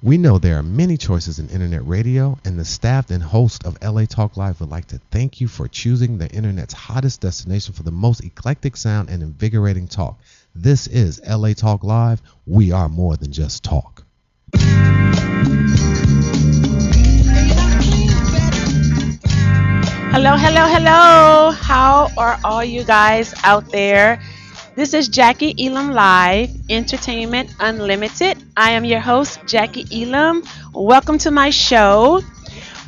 We know there are many choices in internet radio, and the staff and host of LA Talk Live would like to thank you for choosing the internet's hottest destination for the most eclectic sound and invigorating talk. This is LA Talk Live. We are more than just talk. Hello, hello, hello. How are all you guys out there? This is Jackie Elam Live, Entertainment Unlimited. I am your host, Jackie Elam. Welcome to my show.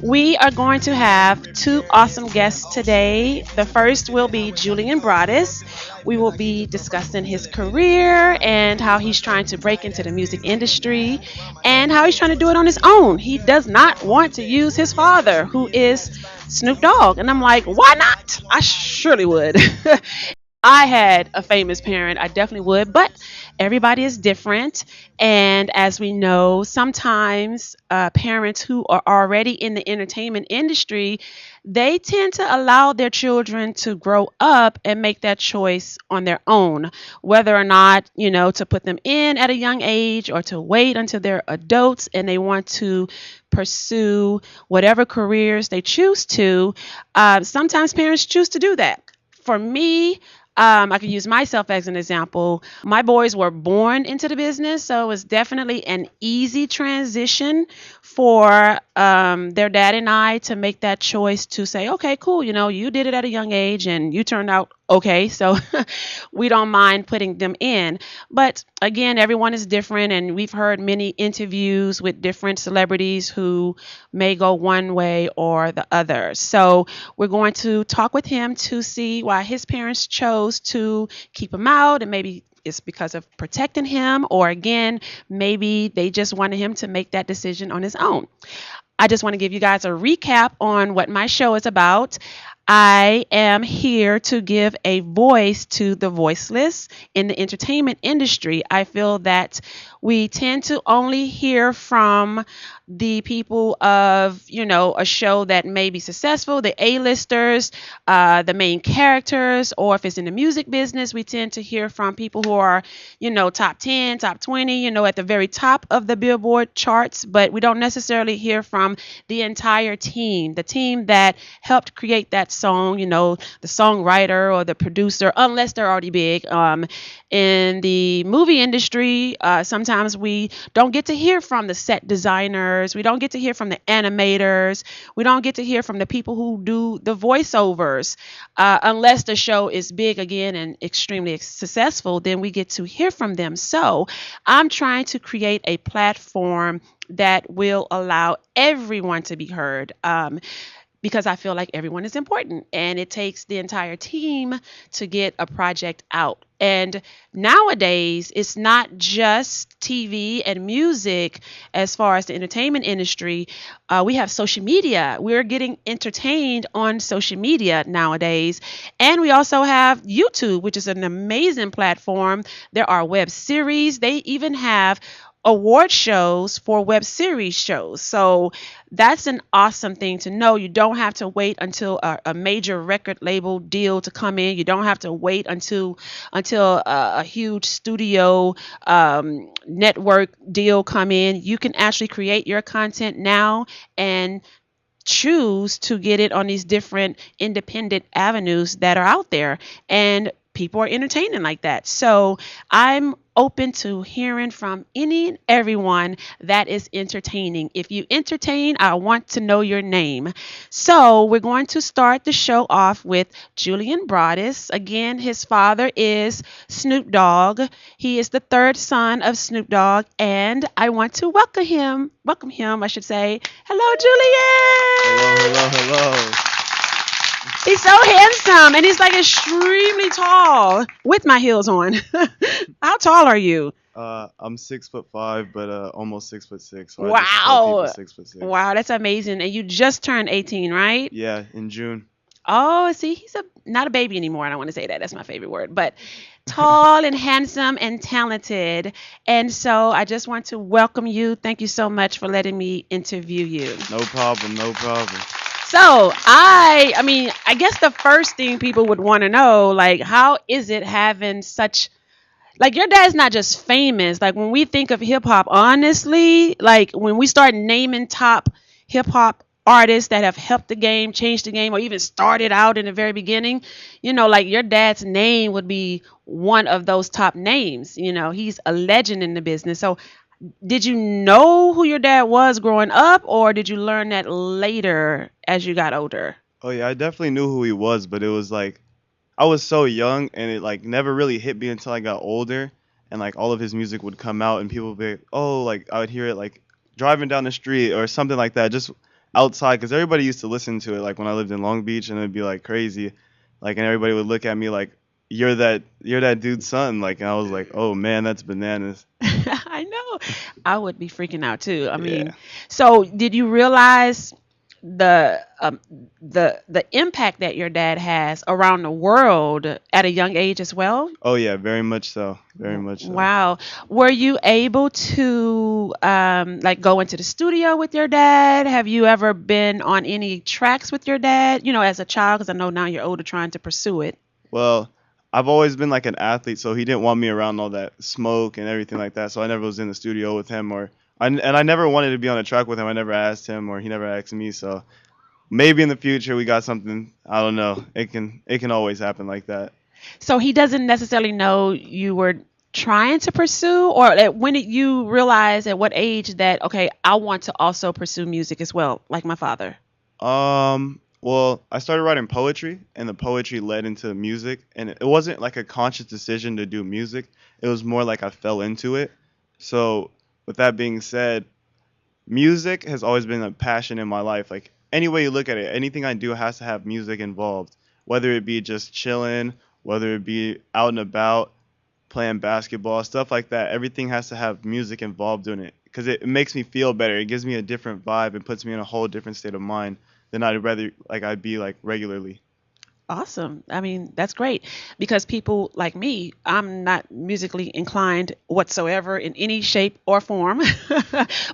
We are going to have two awesome guests today. The first will be Julian Broadis. We will be discussing his career and how he's trying to break into the music industry and how he's trying to do it on his own. He does not want to use his father, who is Snoop Dogg. And I'm like, why not? I surely would. I had a famous parent, I definitely would, but everybody is different. And as we know, sometimes parents who are already in the entertainment industry, they tend to allow their children to grow up and make that choice on their own, whether or not, to put them in at a young age or to wait until they're adults and they want to pursue whatever careers they choose to. Sometimes parents choose to do that. For me, I could use myself as an example. My boys were born into the business, so it was definitely an easy transition for their dad and I to make that choice to say, okay, cool, you did it at a young age and you turned out okay, so we don't mind putting them in. But again, everyone is different, and we've heard many interviews with different celebrities who may go one way or the other. So we're going to talk with him to see why his parents chose to keep him out, and maybe it's because of protecting him, or again, maybe they just wanted him to make that decision on his own. I just want to give you guys a recap on what my show is about. I am here to give a voice to the voiceless in the entertainment industry. I feel that we tend to only hear from the people of, a show that may be successful, the A-listers, the main characters, or if it's in the music business, we tend to hear from people who are, top 10, top 20, at the very top of the Billboard charts, but we don't necessarily hear from the entire team, the team that helped create that song, the songwriter or the producer, unless they're already big. In the movie industry, sometimes we don't get to hear from the set designers. We don't get to hear from the animators. We don't get to hear from the people who do the voiceovers. Unless the show is big again and extremely successful, then we get to hear from them. So I'm trying to create a platform that will allow everyone to be heard. Because I feel like everyone is important, and it takes the entire team to get a project out. And nowadays, it's not just TV and music as far as the entertainment industry. We have social media. We're getting entertained on social media nowadays. And we also have YouTube, which is an amazing platform. There are web series. They even have award shows for web series shows. So that's an awesome thing to know. You don't have to wait until a major record label deal to come in. You don't have to wait until a huge studio network deal come in. You can actually create your content now and choose to get it on these different independent avenues that are out there. And people are entertaining like that. So I'm open to hearing from any and everyone that is entertaining. If you entertain, I want to know your name. So we're going to start the show off with Julian Broadis. Again, his father is Snoop Dogg. He is the third son of Snoop Dogg, and I want to welcome him, I should say. Hello, Julian. Hello. He's so handsome, and he's like extremely tall with my heels on. How tall are you? I'm 6'5", but almost 6'6". So I just Wow. tell people 6'6". Wow, that's amazing. And you just turned 18, right? Yeah, in June. Oh, see, he's not a baby anymore. I don't want to say that. That's my favorite word. But tall and handsome and talented. And so I just want to welcome you. Thank you so much for letting me interview you. No problem. So I guess the first thing people would want to know, like, how is it having such Like your dad's not just famous. Like when we think of hip hop, honestly, like when we start naming top hip hop artists that have helped the game, changed the game, or even started out in the very beginning, like your dad's name would be one of those top names. He's a legend in the business. So did you know who your dad was growing up, or did you learn that later as you got older? Oh yeah, I definitely knew who he was, but it was like I was so young and it like never really hit me until I got older and like all of his music would come out and people would be like, oh, like I would hear it like driving down the street or something like that, just outside because everybody used to listen to it like when I lived in Long Beach and it'd be like crazy, like and everybody would look at me like you're that dude's son, like and I was like, oh man, that's bananas. I know. I would be freaking out too. I Yeah. mean, so did you realize the the impact that your dad has around the world at a young age as well? Oh yeah, very much so, very much so. Wow. Were you able to like go into the studio with your dad? Have you ever been on any tracks with your dad, as a child? Because I know now you're older trying to pursue it. Well, I've always been like an athlete, so he didn't want me around all that smoke and everything like that. So I never was in the studio with him, and I never wanted to be on a track with him. I never asked him, or he never asked me. So maybe in the future we got something. I don't know. It can always happen like that. So he doesn't necessarily know you were trying to pursue, or when did you realize at what age that, okay, I want to also pursue music as well, like my father? Well, I started writing poetry, and the poetry led into music, and it wasn't like a conscious decision to do music. It was more like I fell into it. So, with that being said, music has always been a passion in my life. Like any way you look at it, anything I do has to have music involved. Whether it be just chilling, whether it be out and about, playing basketball, stuff like that. Everything has to have music involved in it because it makes me feel better. It gives me a different vibe and puts me in a whole different state of mind than I'd be like regularly. Awesome. I mean, that's great because people like me, I'm not musically inclined whatsoever in any shape or form.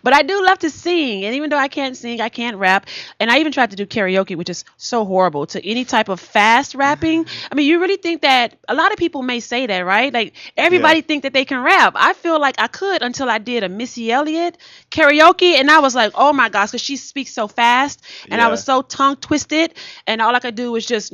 But I do love to sing. And even though I can't sing, I can't rap. And I even tried to do karaoke, which is so horrible to any type of fast rapping. I mean, you really think that a lot of people may say that, right? Like Yeah. everybody think that they can rap. I feel like I could until I did a Missy Elliott karaoke. And I was like, oh my gosh, because she speaks so fast. And I was Yeah. so tongue twisted. And all I could do was just,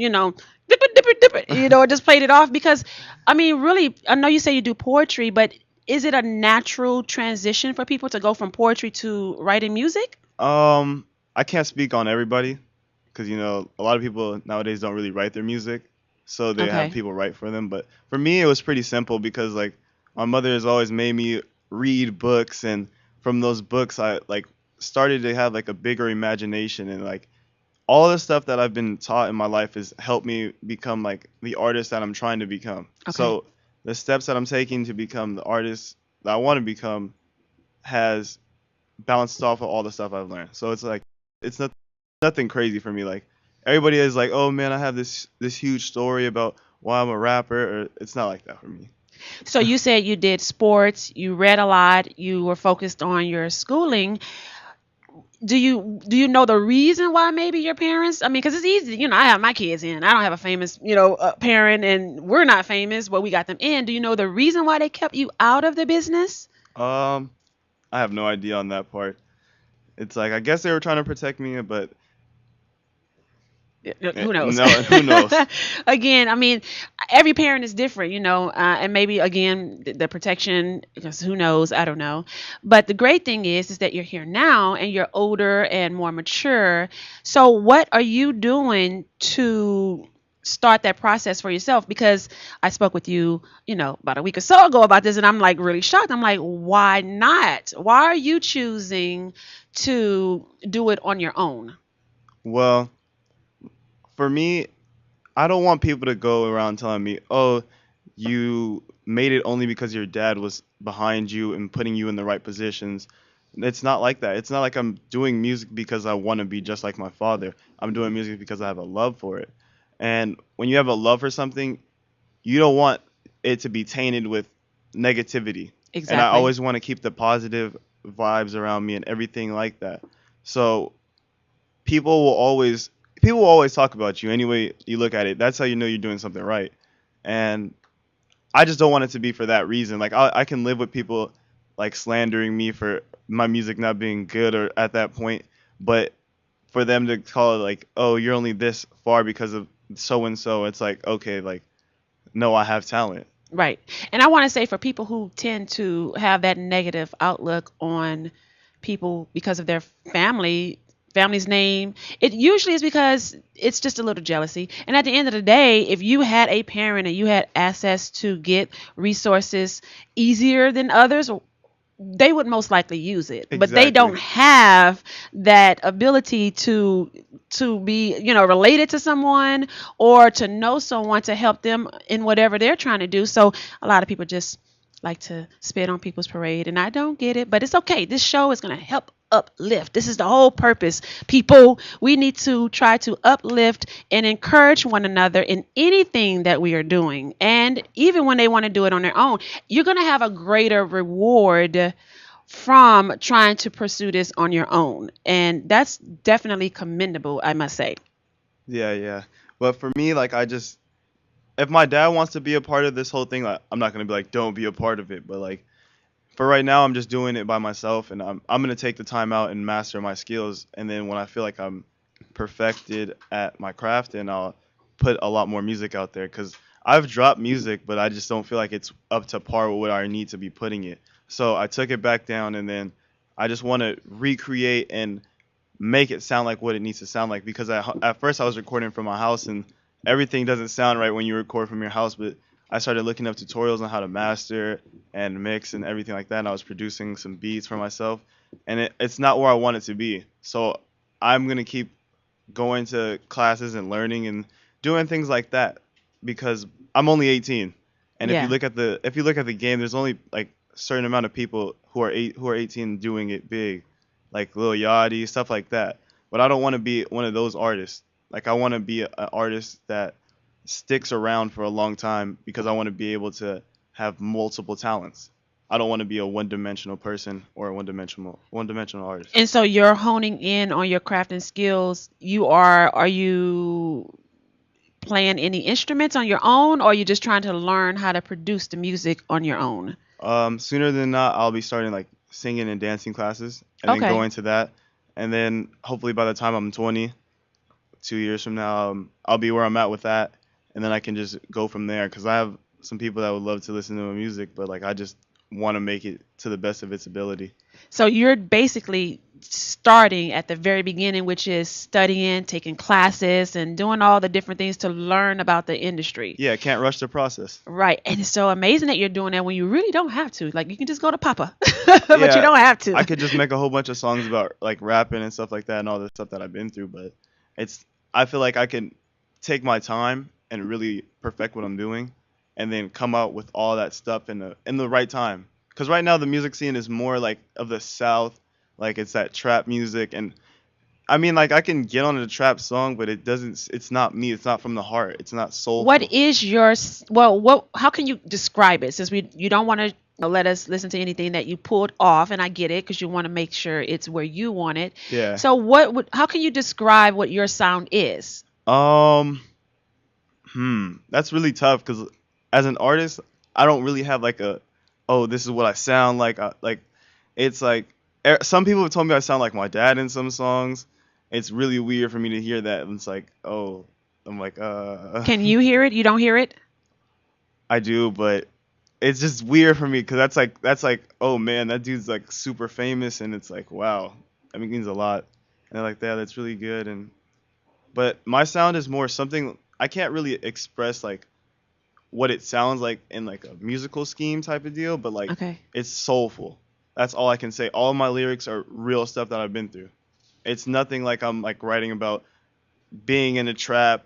dip it, dip it, dip it, just played it off because, I mean, really, I know you say you do poetry, but is it a natural transition for people to go from poetry to writing music? I can't speak on everybody because a lot of people nowadays don't really write their music, so they have Okay. people write for them. But for me, it was pretty simple because like my mother has always made me read books, and from those books, I like started to have like a bigger imagination and like all the stuff that I've been taught in my life has helped me become like the artist that I'm trying to become. Okay. So the steps that I'm taking to become the artist that I want to become has bounced off of all the stuff I've learned. So it's like it's nothing crazy for me. Like everybody is like, oh man, I have this huge story about why I'm a rapper. Or it's not like that for me. So you said you did sports, you read a lot, you were focused on your schooling. Do you know the reason why maybe your parents? I mean, because it's easy. I have my kids in. I don't have a famous, parent, and we're not famous, but we got them in. Do you know the reason why they kept you out of the business? Um, I have no idea on that part. It's like I guess they were trying to protect me, but Who knows? no, who knows? Again, I mean, every parent is different, and maybe again the protection, because who knows? I don't know. But the great thing is that you're here now and you're older and more mature. So what are you doing to start that process for yourself? Because I spoke with you, about a week or so ago about this, and I'm like really shocked. I'm like, why not? Why are you choosing to do it on your own? Well, for me, I don't want people to go around telling me, "Oh, you made it only because your dad was behind you and putting you in the right positions." It's not like that. It's not like I'm doing music because I want to be just like my father. I'm doing music because I have a love for it. And when you have a love for something, you don't want it to be tainted with negativity. And I Exactly. always want to keep the positive vibes around me and everything like that. So people will always talk about you any way you look at it. That's how you know you're doing something right. And I just don't want it to be for that reason. Like I can live with people like slandering me for my music not being good or at that point, but for them to call it like, oh, you're only this far because of so and so, it's like, okay, like, no, I have talent. Right. And I want to say for people who tend to have that negative outlook on people because of their family's name, it usually is because it's just a little jealousy. And at the end of the day, if you had a parent and you had access to get resources easier than others, they would most likely use it, but they don't Exactly. have that ability to be, related to someone or to know someone to help them in whatever they're trying to do. So a lot of people just like to spit on people's parade, and I don't get it, but it's okay. This show is going to help uplift. This is the whole purpose. People, we need to try to uplift and encourage one another in anything that we are doing. And even when they want to do it on their own, you're going to have a greater reward from trying to pursue this on your own. And that's definitely commendable, I must say. Yeah, yeah. But for me, like, if my dad wants to be a part of this whole thing, like, I'm not gonna be like, don't be a part of it. But like, for right now, I'm just doing it by myself, and I'm gonna take the time out and master my skills. And then when I feel like I'm perfected at my craft, and I'll put a lot more music out there, because I've dropped music, but I just don't feel like it's up to par with what I need to be putting it. So I took it back down, and then I just want to recreate and make it sound like what it needs to sound like. Because at first I was recording from my house, and everything doesn't sound right when you record from your house. But I started looking up tutorials on how to master and mix and everything like that, and I was producing some beats for myself, and it's not where I want it to be. So I'm gonna keep going to classes and learning and doing things like that, because I'm only 18, and Yeah. if you look at the game, there's only like a certain amount of people who are 18 doing it big, like Lil Yachty, stuff like that. But I don't want to be one of those artists. Like, I want to be an artist that sticks around for a long time, because I want to be able to have multiple talents. I don't want to be a one-dimensional person or a one-dimensional artist. And so you're honing in on your craft and skills. Are you playing any instruments on your own, or are you just trying to learn how to produce the music on your own? Sooner than not, I'll be starting like singing and dancing classes, and then Okay. going to that, and then hopefully by the time I'm 20, 2 years from now, I'll be where I'm at with that, and then I can just go from there. Because I have some people that would love to listen to my music, but like, I just want to make it to the best of its ability. So you're basically starting at the very beginning, which is studying, taking classes, and doing all the different things to learn about the industry. Yeah, can't rush the process. Right. And it's so amazing that you're doing that when you really don't have to. Like, you can just go to Papa, but you Yeah, don't have to. I could just make a whole bunch of songs about like rapping and stuff like that and all the stuff that I've been through, but I feel like I can take my time and really perfect what I'm doing, and then come out with all that stuff in the right time. Because right now the music scene is more like of the South, like it's that trap music, and I mean, like, I can get on a trap song, but it's not me. It's not from the heart. It's not soulful. What is how can you describe it, since you don't want to let us listen to anything that you pulled off, and I get it, because you want to make sure it's where you want it. Yeah. So how can you describe what your sound is? That's really tough, because as an artist, I don't really have like oh, this is what I sound like. It's like, some people have told me I sound like my dad in some songs. It's really weird for me to hear that, and it's like, oh, I'm like, Can you hear it? You don't hear it? I do, but it's just weird for me, because that's like, oh man, that dude's like super famous, and it's like, wow, that means a lot, and they're like, yeah, that's really good, but my sound is more something I can't really express like what it sounds like in like a musical scheme type of deal, but like, Okay. it's soulful. That's all I can say. All of my lyrics are real stuff that I've been through. It's nothing like I'm like writing about being in a trap,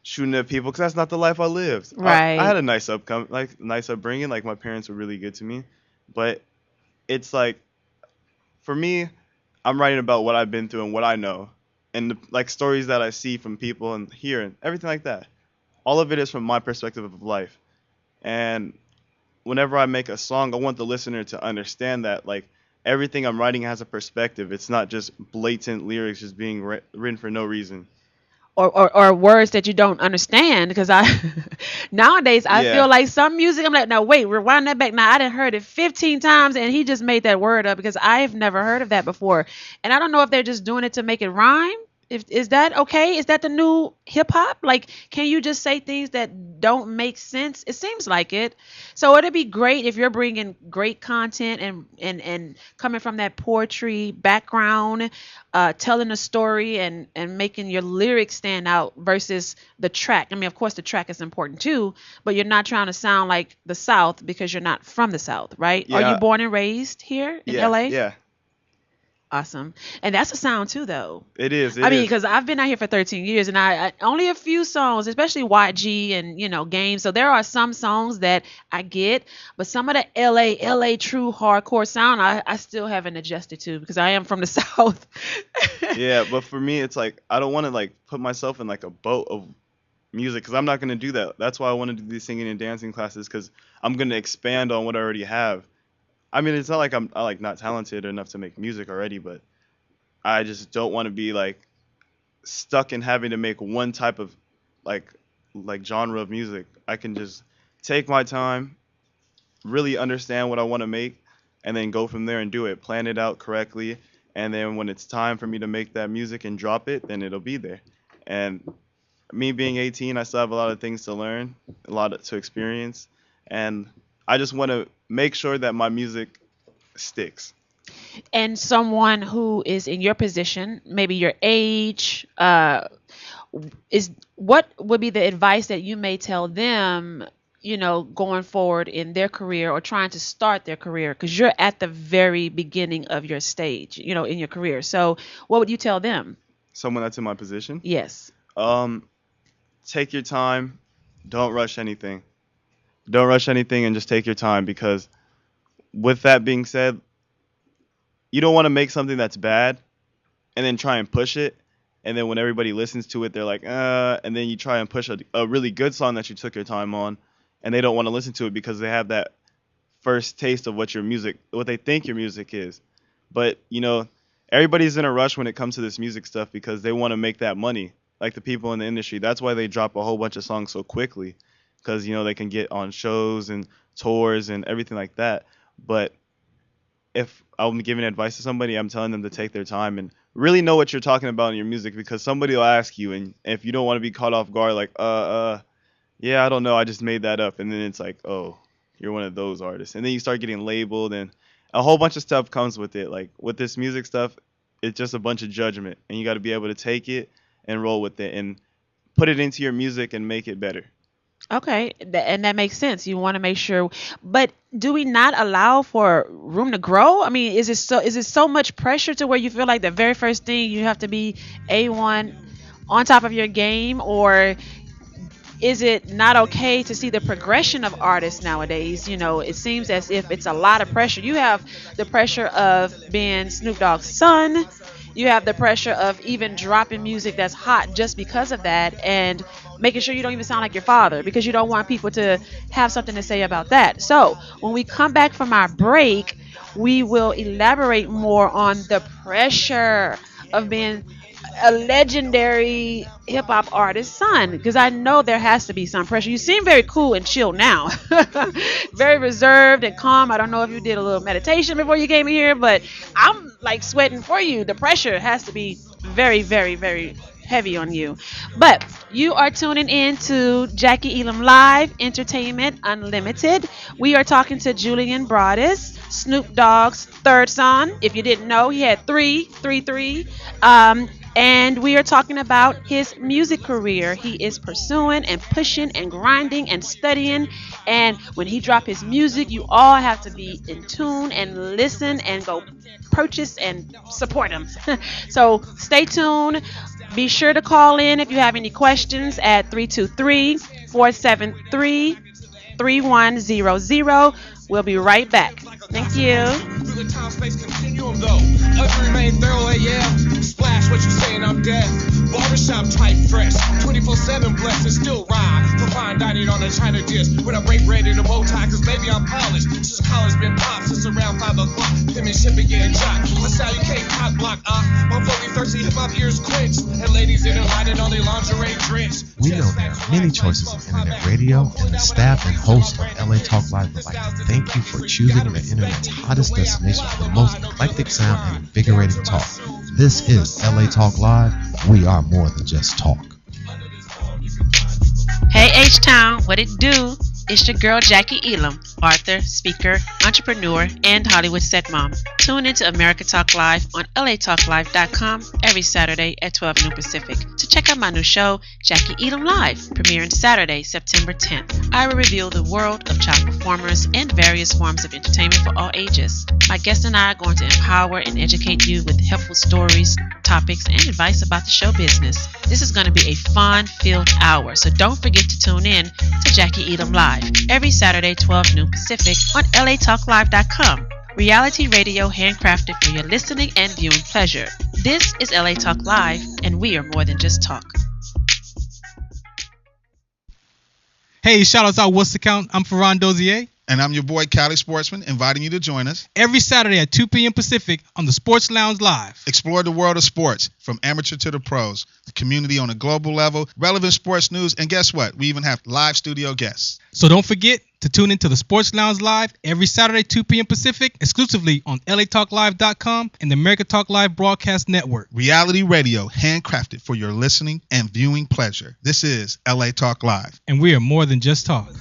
shooting at people, because that's not the life I lived. Right. I had a nice upbringing. Like, my parents were really good to me, but it's like, for me, I'm writing about what I've been through and what I know, and like stories that I see from people and hear and everything like that. All of it is from my perspective of life, and whenever I make a song, I want the listener to understand that like everything I'm writing has a perspective. It's not just blatant lyrics just being written for no reason. or words that you don't understand because I nowadays I Yeah. feel like some music I'm like, no, wait, rewind that back. Now I done heard it 15 times and he just made that word up because I've never heard of that before. And I don't know if they're just doing it to make it rhyme. If is that okay? Is that the new hip hop? Like, can you just say things that don't make sense? It seems like it. So it'd be great if you're bringing great content and coming from that poetry background, telling a story and making your lyrics stand out versus the track. I mean, of course, the track is important too, but you're not trying to sound like the South because you're not from the South, right? Are you Yeah. born and raised here in Yeah. LA? Yeah. Awesome. And that's a sound too, though. It is. I mean, because I've been out here for 13 years and I only a few songs, especially YG and, games. So there are some songs that I get, but some of the LA true hardcore sound, I still haven't adjusted to because I am from the South. Yeah, but for me, it's like I don't want to like put myself in like a boat of music because I'm not gonna do that. That's why I want to do these singing and dancing classes because I'm gonna expand on what I already have. I mean, it's not like I like not talented enough to make music already, but I just don't want to be like stuck in having to make one type of like genre of music. I can just take my time, really understand what I want to make, and then go from there and do it. Plan it out correctly, and then when it's time for me to make that music and drop it, then it'll be there. And me being 18, I still have a lot of things to learn, a lot to experience, and I just want to make sure that my music sticks. And someone who is in your position, maybe your age, is what would be the advice that you may tell them, going forward in their career or trying to start their career? Because you're at the very beginning of your stage, in your career. So what would you tell them? Someone that's in my position, Yes. take your time, don't rush anything. Don't rush anything and just take your time because with that being said, you don't want to make something that's bad and then try and push it. And then when everybody listens to it, they're like, and then you try and push a really good song that you took your time on and they don't want to listen to it because they have that first taste of what they think your music is. But, everybody's in a rush when it comes to this music stuff because they want to make that money, like the people in the industry. That's why they drop a whole bunch of songs so quickly because, they can get on shows and tours and everything like that. But if I'm giving advice to somebody, I'm telling them to take their time and really know what you're talking about in your music because somebody will ask you, and if you don't want to be caught off guard, like, yeah, I don't know, I just made that up, and then it's like, oh, you're one of those artists, and then you start getting labeled, and a whole bunch of stuff comes with it. Like with this music stuff, it's just a bunch of judgment, and you got to be able to take it and roll with it and put it into your music and make it better. Okay, and that makes sense. You want to make sure, but do we not allow for room to grow? I mean, is it so much pressure to where you feel like the very first thing you have to be A1 on top of your game, or is it not okay to see the progression of artists nowadays? It seems as if it's a lot of pressure. You have the pressure of being Snoop Dogg's son. You have the pressure of even dropping music that's hot just because of that, and making sure you don't even sound like your father because you don't want people to have something to say about that. So when we come back from our break, we will elaborate more on the pressure of being a legendary hip hop artist's son, because I know there has to be some pressure. You seem very cool and chill now, very reserved and calm. I don't know if you did a little meditation before you came in here, but I'm like sweating for you. The pressure has to be very, very, very heavy on you. But you are tuning in to Jackie Elam Live, Entertainment Unlimited. We are talking to Julian Broadis, Snoop Dogg's third son. If you didn't know, he had three. And we are talking about his music career. He is pursuing and pushing and grinding and studying. And when he drops his music, you all have to be in tune and listen and go purchase and support him. So stay tuned. Be sure to call in if you have any questions at 323-473-3100. We'll be right back. Thank you. Through the time-space continuum, though, I remain thorough, yeah. Splash what you saying, I'm dead. Barbershop type fresh, 24/7 blessed and still rhyme. For fine dining on a China dish with a break ready to bow tie, cause baby I'm polished. Since college been popped since around 5 o'clock. Him recipient jock. That's how you can't cock block. My fully thirsty hip hop ears quenched. And ladies in their line and all their lingerie drenched. We know there are many choices in internet radio, and the staff and host of LA Talk Live would like to thank you for choosing the internet's hottest destination for the most eclectic sound and invigorating talk. This is LA Talk Live. We are more than just talk. Hey H-Town, what it do? It's your girl Jackie Elam, author, speaker, entrepreneur, and Hollywood set mom. Tune into America Talk Live on latalklive.com every Saturday at 12 noon Pacific to check out my new show, Jackie Elam Live, premiering Saturday, September 10th. I will reveal the world of child performers and various forms of entertainment for all ages. My guests and I are going to empower and educate you with helpful stories, topics, and advice about the show business. This is going to be a fun-filled hour, so don't forget to tune in to Jackie Elam Live every Saturday, 12 noon Pacific on latalklive.com. Reality radio handcrafted for your listening and viewing pleasure. This is LA Talk Live, and we are more than just talk. Hey, shout outs out What's the Count? I'm Ferran Dozier. And I'm your boy, Cali Sportsman, inviting you to join us Every Saturday at 2 p.m. Pacific on the Sports Lounge Live. Explore the world of sports, from amateur to the pros, the community on a global level, relevant sports news, and guess what? We even have live studio guests. So don't forget to tune into the Sports Lounge Live every Saturday 2 p.m. Pacific, exclusively on latalklive.com and the America Talk Live Broadcast Network. Reality radio, handcrafted for your listening and viewing pleasure. This is LA Talk Live. And we are more than just talk.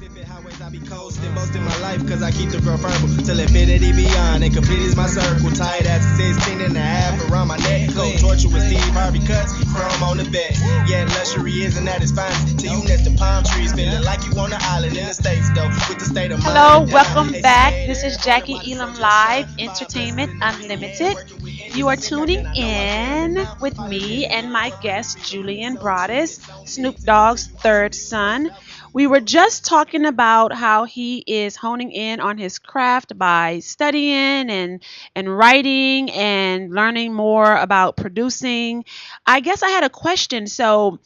I be coasting most in my life cause I keep the girl verbal till infinity beyond and complete is my circle. Tight at 16 and a half around my neck. Cold torture with Steve Harvey cuts, chrome on the bed. Yeah, luxury isn't at its finest till you nest the palm trees, feeling like you on an island in the States though with the state of mind. Hello, welcome back. This is Jackie Elam Live, Entertainment Unlimited. You are tuning in with me and my guest, Julian Broadis, Snoop Dogg's third son. We were just talking about how he is honing in on his craft by studying and writing and learning more about producing. I guess I had a question. So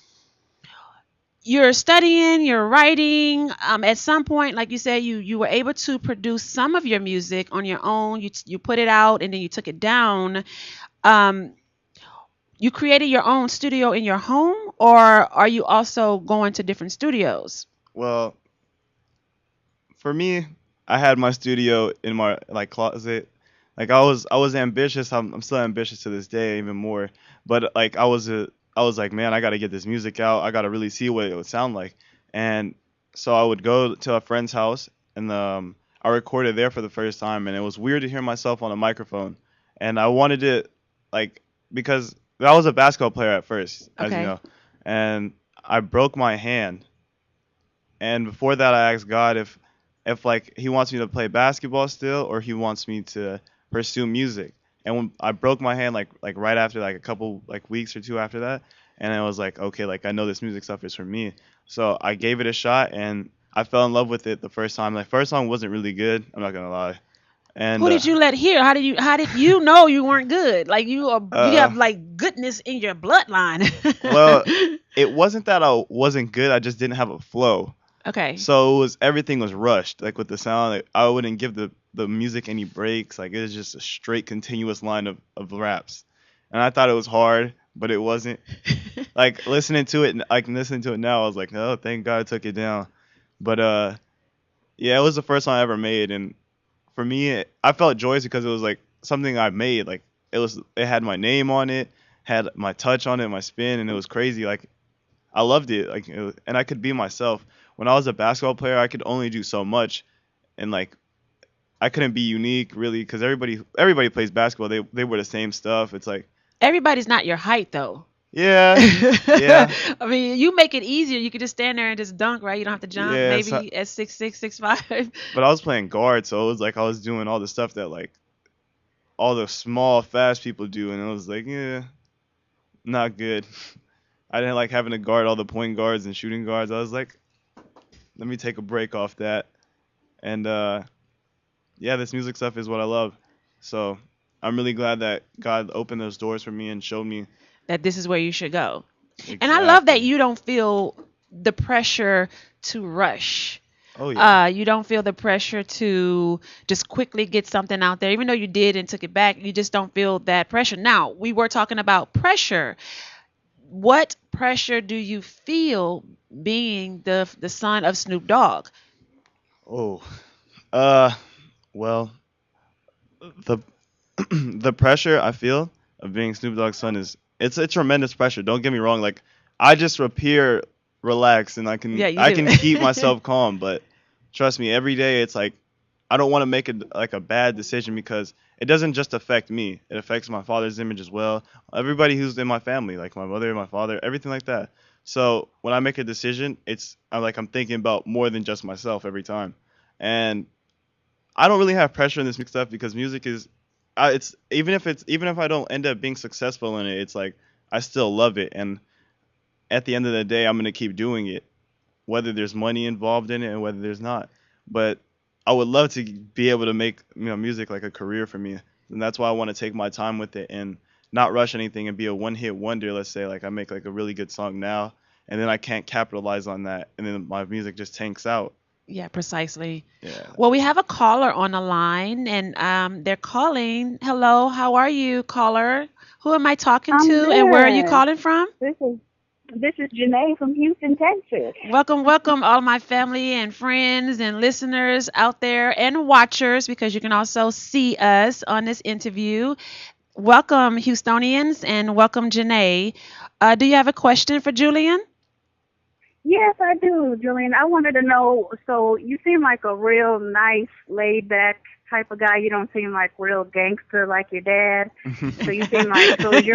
you're studying, you're writing. At some point, like you said, you were able to produce some of your music on your own. You put it out and then you took it down. You created your own studio in your home, or are you also going to different studios? Well, for me, I had my studio in my closet. Like I was ambitious. I'm still ambitious to this day, even more. But like I was like, man, I got to get this music out. I got to really see what it would sound like. And so I would go to a friend's house, and I recorded there for the first time. And it was weird to hear myself on a microphone. And I wanted it, because I was a basketball player at first, as you know. And I broke my hand. And before that, I asked God if he wants me to play basketball still, or he wants me to pursue music. And when I broke my hand, like right after, a couple weeks or two after that, and I was like, okay, I know this music stuff is for me. So I gave it a shot, and I fell in love with it the first time. The first song wasn't really good. I'm not gonna lie. And who did you let hear? How did you know you weren't good? You have goodness in your bloodline. Well, it wasn't that I wasn't good. I just didn't have a flow. Okay. So everything was rushed, with the sound. I wouldn't give the music any breaks. It was just a straight continuous line of raps. And I thought it was hard, but it wasn't. Listening to it now, I was like, oh, thank God I took it down. But yeah, it was the first song I ever made, and for me, I felt joyous because it was something I made. It had my name on it, had my touch on it, my spin, and it was crazy. I loved it. And I could be myself. When I was a basketball player, I could only do so much, and I couldn't be unique really, because everybody plays basketball. They wear the same stuff. It's everybody's not your height though. Yeah. Yeah. I mean, you make it easier. You could just stand there and just dunk, right? You don't have to jump. Yeah, maybe at 6'6", 6'5". But I was playing guard, so it was I was doing all the stuff that all the small, fast people do, and it was yeah, not good. I didn't like having to guard all the point guards and shooting guards. I was let me take a break off that. And yeah, this music stuff is what I love. So I'm really glad that God opened those doors for me and showed me that this is where you should go. Exactly. And I love that you don't feel the pressure to rush. Oh yeah. You don't feel the pressure to just quickly get something out there, even though you did and took it back. You just don't feel that pressure. Now, we were talking about pressure. What pressure do you feel being the son of Snoop Dogg? Oh. Uh. Well, the the pressure I feel of being Snoop Dogg's son is it's a tremendous pressure. Don't get me wrong. Like I just appear relaxed and Yeah, you I do. can keep myself calm, but trust me, every day it's like I don't want to make it like a bad decision because it doesn't just affect me. It affects my father's image as well. Everybody who's in my family, like my mother, my father, everything like that. So when I make a decision, I'm thinking about more than just myself every time. And I don't really have pressure in this music stuff because music is, even if I don't end up being successful in it, it's like I still love it, and at the end of the day, I'm gonna keep doing it, whether there's money involved in it and whether there's not. But I would love to be able to make music like a career for me, and that's why I want to take my time with it and not rush anything and be a one-hit wonder. Let's say like I make like a really good song now, and then I can't capitalize on that, and then my music just tanks out. Yeah, precisely. Yeah. Well, we have a caller on the line, and they're calling. Hello, how are you, caller? Who am I talking I'm to, and where are you good. calling from? This is Janae from Houston, Texas. Welcome, welcome, all my family and friends and listeners out there and watchers, because you can also see us on this interview. Welcome, Houstonians, and welcome, Janae. Do you have a question for Julian? Yes, I do, Julian. I wanted to know. So you seem like a real nice, laid back type of guy. You don't seem like real gangster like your dad. So you seem like. So is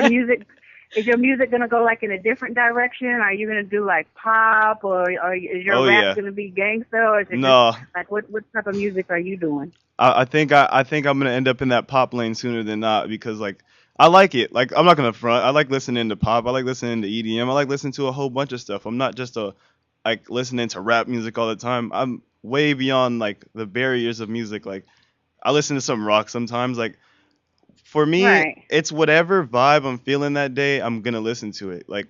your music gonna go like in a different direction? Are you gonna do like pop, or is your Oh rap yeah. gonna be gangster, or is it No, just, like what type of music are you doing? I think I'm gonna end up in that pop lane sooner than not because like I like it. Like I'm not gonna front. I like listening to pop. I like listening to EDM. I like listening to a whole bunch of stuff. I'm not just like listening to rap music all the time. I'm way beyond like the barriers of music. Like I listen to some rock sometimes. Like for me, Right. it's whatever vibe I'm feeling that day. I'm gonna listen to it. Like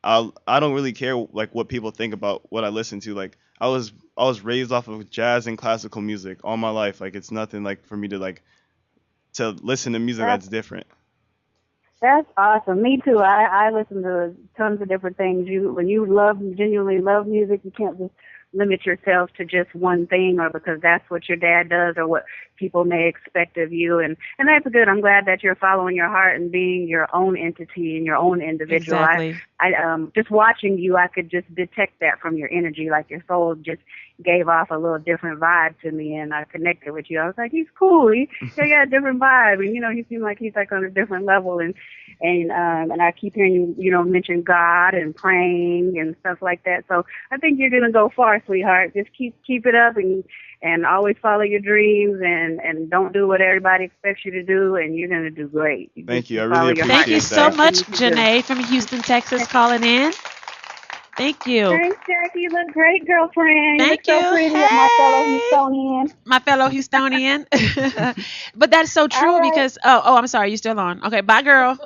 I don't really care like what people think about what I listen to. Like I was raised off of jazz and classical music all my life. Like it's nothing like for me to listen to music That's that's different. That's awesome. Me too. I listen to tons of different things. When you genuinely love music, you can't just limit yourself to just one thing, or because that's what your dad does or what people may expect of you. And that's good. I'm glad that you're following your heart and being your own entity and your own individual. Exactly. I just watching you, I could just detect that from your energy. Like your soul just gave off a little different vibe to me, and I connected with you. I was like, he's cool. He got a different vibe, and he seems like he's like on a different level. And I keep hearing you mention God and praying and stuff like that. So I think you're gonna go far, sweetheart. Just keep it up and always follow your dreams and don't do what everybody expects you to do, and you're gonna do great. Thank you. I follow really your Thank you appreciate so that. much, Janae from Houston, Texas, calling in. Thank you. Thanks, Jackie. You look great, girlfriend. Thank You're you. so pretty, my fellow Hey. Houstonian. My fellow Houstonian. But that's so true All right. because I'm sorry, you still on. Okay, bye girl.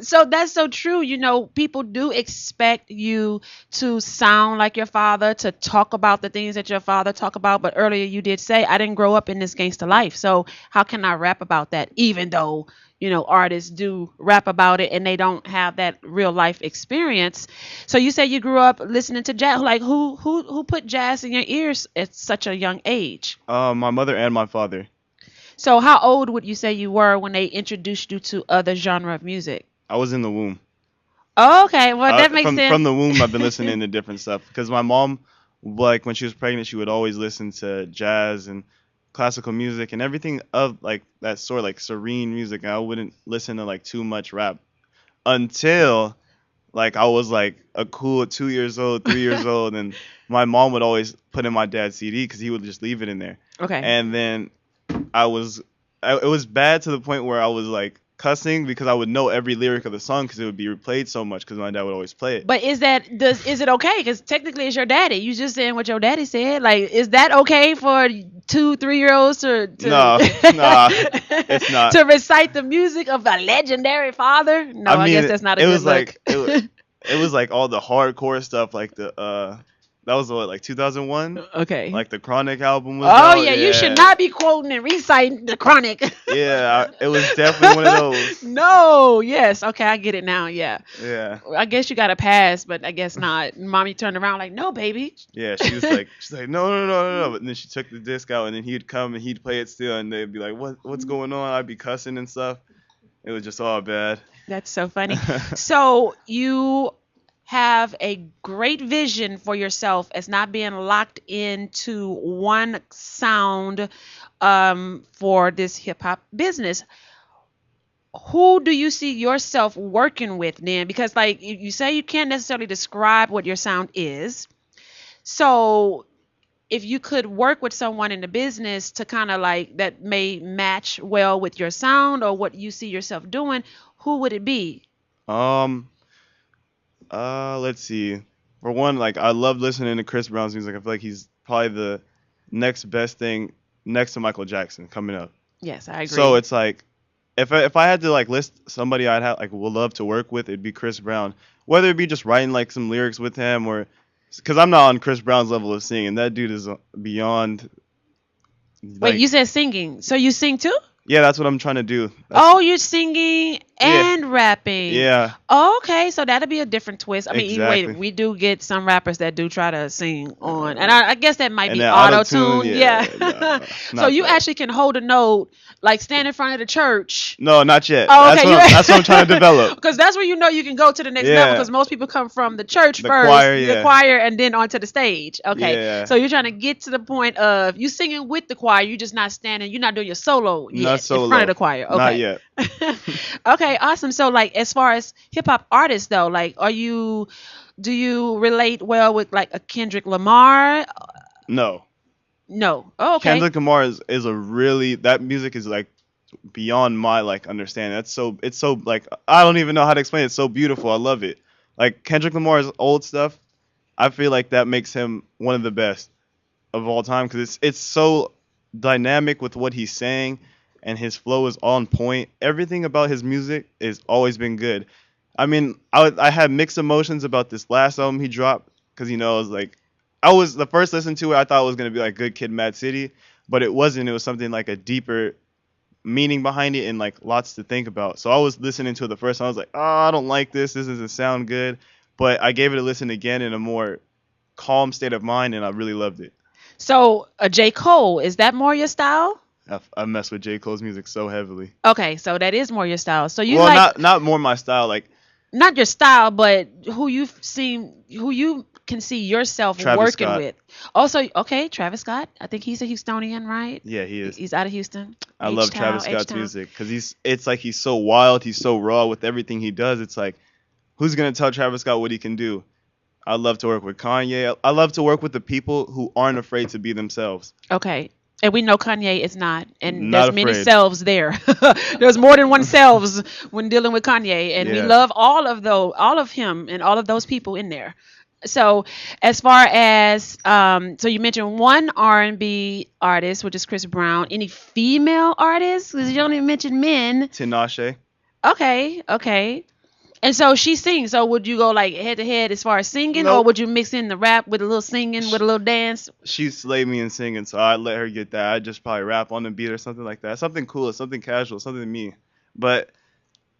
So that's so true. People do expect you to sound like your father, to talk about the things that your father talk about. But earlier you did say I didn't grow up in this gangster life. So how can I rap about that even though artists do rap about it and they don't have that real life experience. So you say you grew up listening to jazz. Like who put jazz in your ears at such a young age? My mother and my father. So how old would you say you were when they introduced you to other genre of music? I was in the womb. Oh, okay, well that makes from sense. from the womb, I've been listening to different stuff because my mom, like when she was pregnant, she would always listen to jazz and classical music and everything of like that sort, like serene music. And I wouldn't listen to like too much rap until like I was like a cool 2 years old, 3 years old, and my mom would always put in my dad's CD because he would just leave it in there. Okay. And then it was bad to the point where I was like cussing because I would know every lyric of the song because it would be replayed so much because my dad would always play it. But is it okay? Because technically it's your daddy. You just saying what your daddy said. Like, is that okay for 2-3-year-olds to No, nah, it's not. to recite the music of a legendary father? No, I guess that's not a it good was look. like it was like all the hardcore stuff, like the that was what, like 2001. Okay. Like the Chronic album was Oh out. yeah, you should not be quoting and reciting the Chronic. Yeah, it was definitely one of those. No, yes, okay, I get it now. Yeah, Yeah. I guess you got a pass, but I guess not. Mommy turned around like, no, baby. Yeah, she's like, no, no, no, no, no. But then she took the disc out, and then he'd come and he'd play it still, and they'd be like, what's going on? I'd be cussing and stuff. It was just all bad. That's so funny. So you have a great vision for yourself as not being locked into one sound for this hip hop business. Who do you see yourself working with then? Because like you say, you can't necessarily describe what your sound is. So if you could work with someone in the business to kind of like that may match well with your sound or what you see yourself doing, who would it be? Let's see. For one, like I love listening to Chris Brown's music. I feel like he's probably the next best thing next to Michael Jackson coming up. Yes, I agree. So it's like, if I had to like list somebody I'd have like would love to work with, it'd be Chris Brown. Whether it be just writing like some lyrics with him or, because I'm not on Chris Brown's level of singing. That dude is beyond. Wait, you said singing. So you sing too? Yeah, that's what I'm trying to do. You're singing and rapping. Yeah. Oh, okay, so that'll be a different twist. I mean, Exactly. wait, we do get some rappers that do try to sing on, and I guess that might And be that auto-tune. auto-tune, Yeah. no, So not you that. actually can hold a note, like stand in front of the church. No, not yet. Oh, okay. That's what I'm trying to develop. Because that's where you know you can go to the next Yeah. level. Because most people come from the church The first, choir, the yeah. choir, and then onto the stage. Okay. Yeah. So you're trying to get to the point of you singing with the choir. You're just not standing. You're not doing your solo yet Not solo. in front of the choir. Okay. Not yet. Okay. Awesome. So like, as far as hip hop artists though, like, do you relate well with like a Kendrick Lamar? No. No. Oh, okay. Kendrick Lamar is a really, that music is like beyond my like understanding. It's so like, I don't even know how to explain it. It's so beautiful. I love it. Like Kendrick Lamar's old stuff, I feel like that makes him one of the best of all time because it's so dynamic with what he's saying and his flow is on point. Everything about his music has always been good. I mean, I had mixed emotions about this last album he dropped because, I was like, the first listen to it, I thought it was going to be like Good Kid, Mad City, but it wasn't. It was something like a deeper meaning behind it and like lots to think about. So I was listening to it the first time. I was like, I don't like this. This doesn't sound good. But I gave it a listen again in a more calm state of mind, and I really loved it. So J. Cole, is that more your style? I mess with J. Cole's music so heavily. Okay, so that is more your style. So you well, like not more my style, like not your style, but who you can see yourself Travis working Scott. with. Also, okay, Travis Scott. I think he's a Houstonian, right? Yeah, he is. He's out of Houston. I love Travis Scott's music because it's like he's so wild, he's so raw with everything he does. It's like, who's gonna tell Travis Scott what he can do? I love to work with Kanye. I love to work with the people who aren't afraid to be themselves. Okay. And we know Kanye is not, and Not there's many afraid. selves there. There's more than one selves when dealing with Kanye, and we Yeah. love all of him, and all of those people in there. So, as far as so you mentioned one R&B artist, which is Chris Brown. Any female artists? Because you don't even mention men. Tinashe. Okay. And so she sings. So would you go like head to head as far as singing, or Nope. would you mix in the rap with a little singing, with a little dance? She slayed me in singing, so I let her get that. I just probably rap on the beat or something like that. Something cool, something casual, something me. But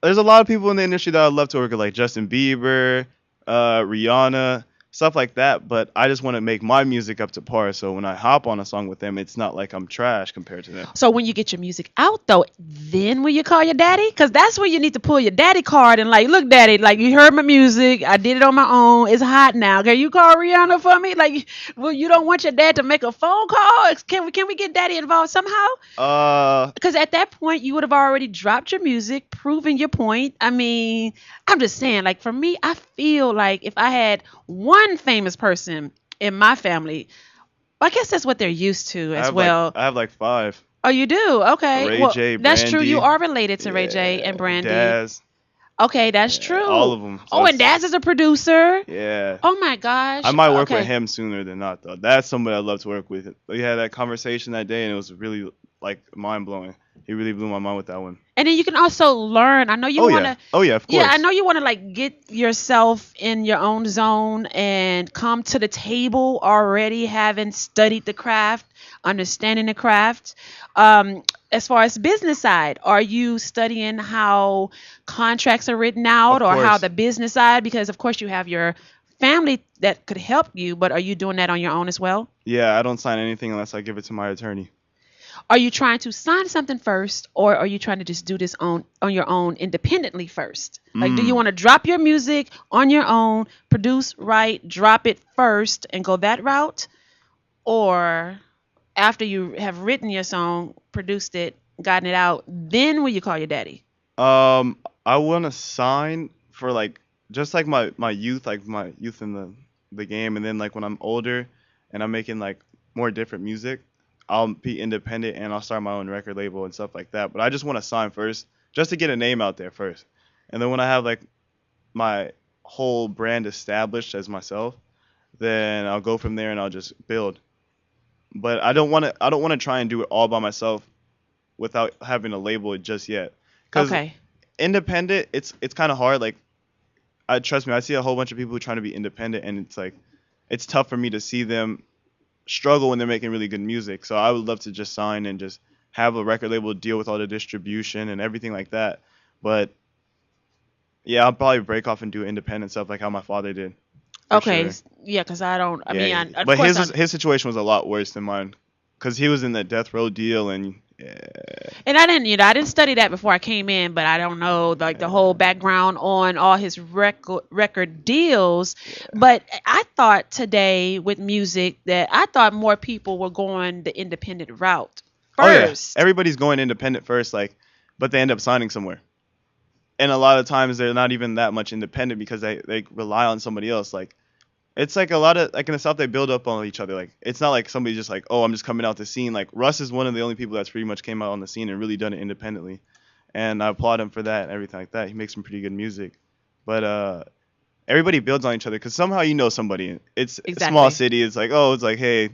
there's a lot of people in the industry that I love to work with, like Justin Bieber, Rihanna, stuff like that. But I just want to make my music up to par. So when I hop on a song with them, it's not like I'm trash compared to them. So when you get your music out, though, then will you call your daddy? Because that's where you need to pull your daddy card and like, look, daddy, like you heard my music. I did it on my own. It's hot now. Can you call Rihanna for me? Like, well, you don't want your dad to make a phone call? Can we get daddy involved somehow? Because at that point, you would have already dropped your music, proven your point. I mean, I'm just saying, like, for me, I feel like if I had one famous person in my family, I guess that's what they're used to as well. I have like 5. Oh, you do? Okay. Ray well, J, that's true. Brandy. You are related to Ray J and Brandy. Daz. Okay, that's true. All of them. Oh, and Daz is a producer. Yeah. Oh my gosh. I might work Okay. with him sooner than not, though. That's somebody I love to work with. We had that conversation that day, and it was really like mind blowing. he really blew my mind with that one. And then you can also learn. I know you Oh want yeah, to. oh yeah, of course. Yeah, I know you want to like get yourself in your own zone and come to the table already having studied the craft, understanding the craft. Um, as far as business side, are you studying how contracts are written out Of or how course. the business side? Because of course you have your family that could help you, but are you doing that on your own as well? Yeah, I don't sign anything unless I give it to my attorney. Are you trying to sign something first, or are you trying to just do this on your own independently first? Like, do you want to drop your music on your own, produce, write, drop it first, and go that route, or after you have written your song, produced it, gotten it out, then will you call your daddy? I want to sign for like just like my youth, like my youth in the game, and then like when I'm older and I'm making like more different music, I'll be independent and I'll start my own record label and stuff like that. But I just want to sign first, just to get a name out there first, and then when I have like my whole brand established as myself, then I'll go from there and I'll just build. But I don't want to try and do it all by myself without having to label it just yet. Cause Okay. independent, it's kind of hard. Like, I trust me, I see a whole bunch of people trying to be independent, and it's like, it's tough for me to see them struggle when they're making really good music. So I would love to just sign and just have a record label deal with all the distribution and everything like that. But yeah, I'll probably break off and do independent stuff like how my father did. For Okay. sure. Yeah, because I don't. I mean, Yeah, of but course his situation was a lot worse than mine, cause he was in that death row deal, and yeah, and I didn't, I didn't study that before I came in, but I don't know like the whole background on all his record deals. But I thought today with music that I thought more people were going the independent route oh yeah, first. everybody's going independent first, like, but they end up signing somewhere, and a lot of times they're not even that much independent because they rely on somebody else. Like, it's like a lot of like in the South they build up on each other. Like, it's not like somebody just like, oh, I'm just coming out the scene. Like, Russ is one of the only people that's pretty much came out on the scene and really done it independently, and I applaud him for that and everything like that. He makes some pretty good music, but everybody builds on each other because somehow you know somebody. It's a small Exactly. city. It's like, oh, it's like, hey,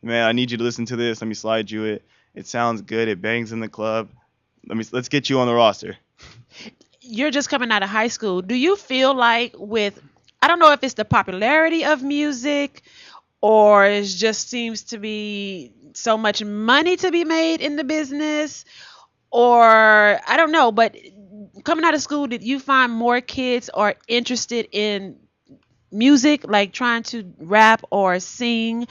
man, I need you to listen to this. Let me slide you it. It sounds good. It bangs in the club. Let's get you on the roster. You're just coming out of high school. Do you feel like with, I don't know if it's the popularity of music or it just seems to be so much money to be made in the business, or I don't know, but coming out of school, did you find more kids are interested in music, like trying to rap or sing,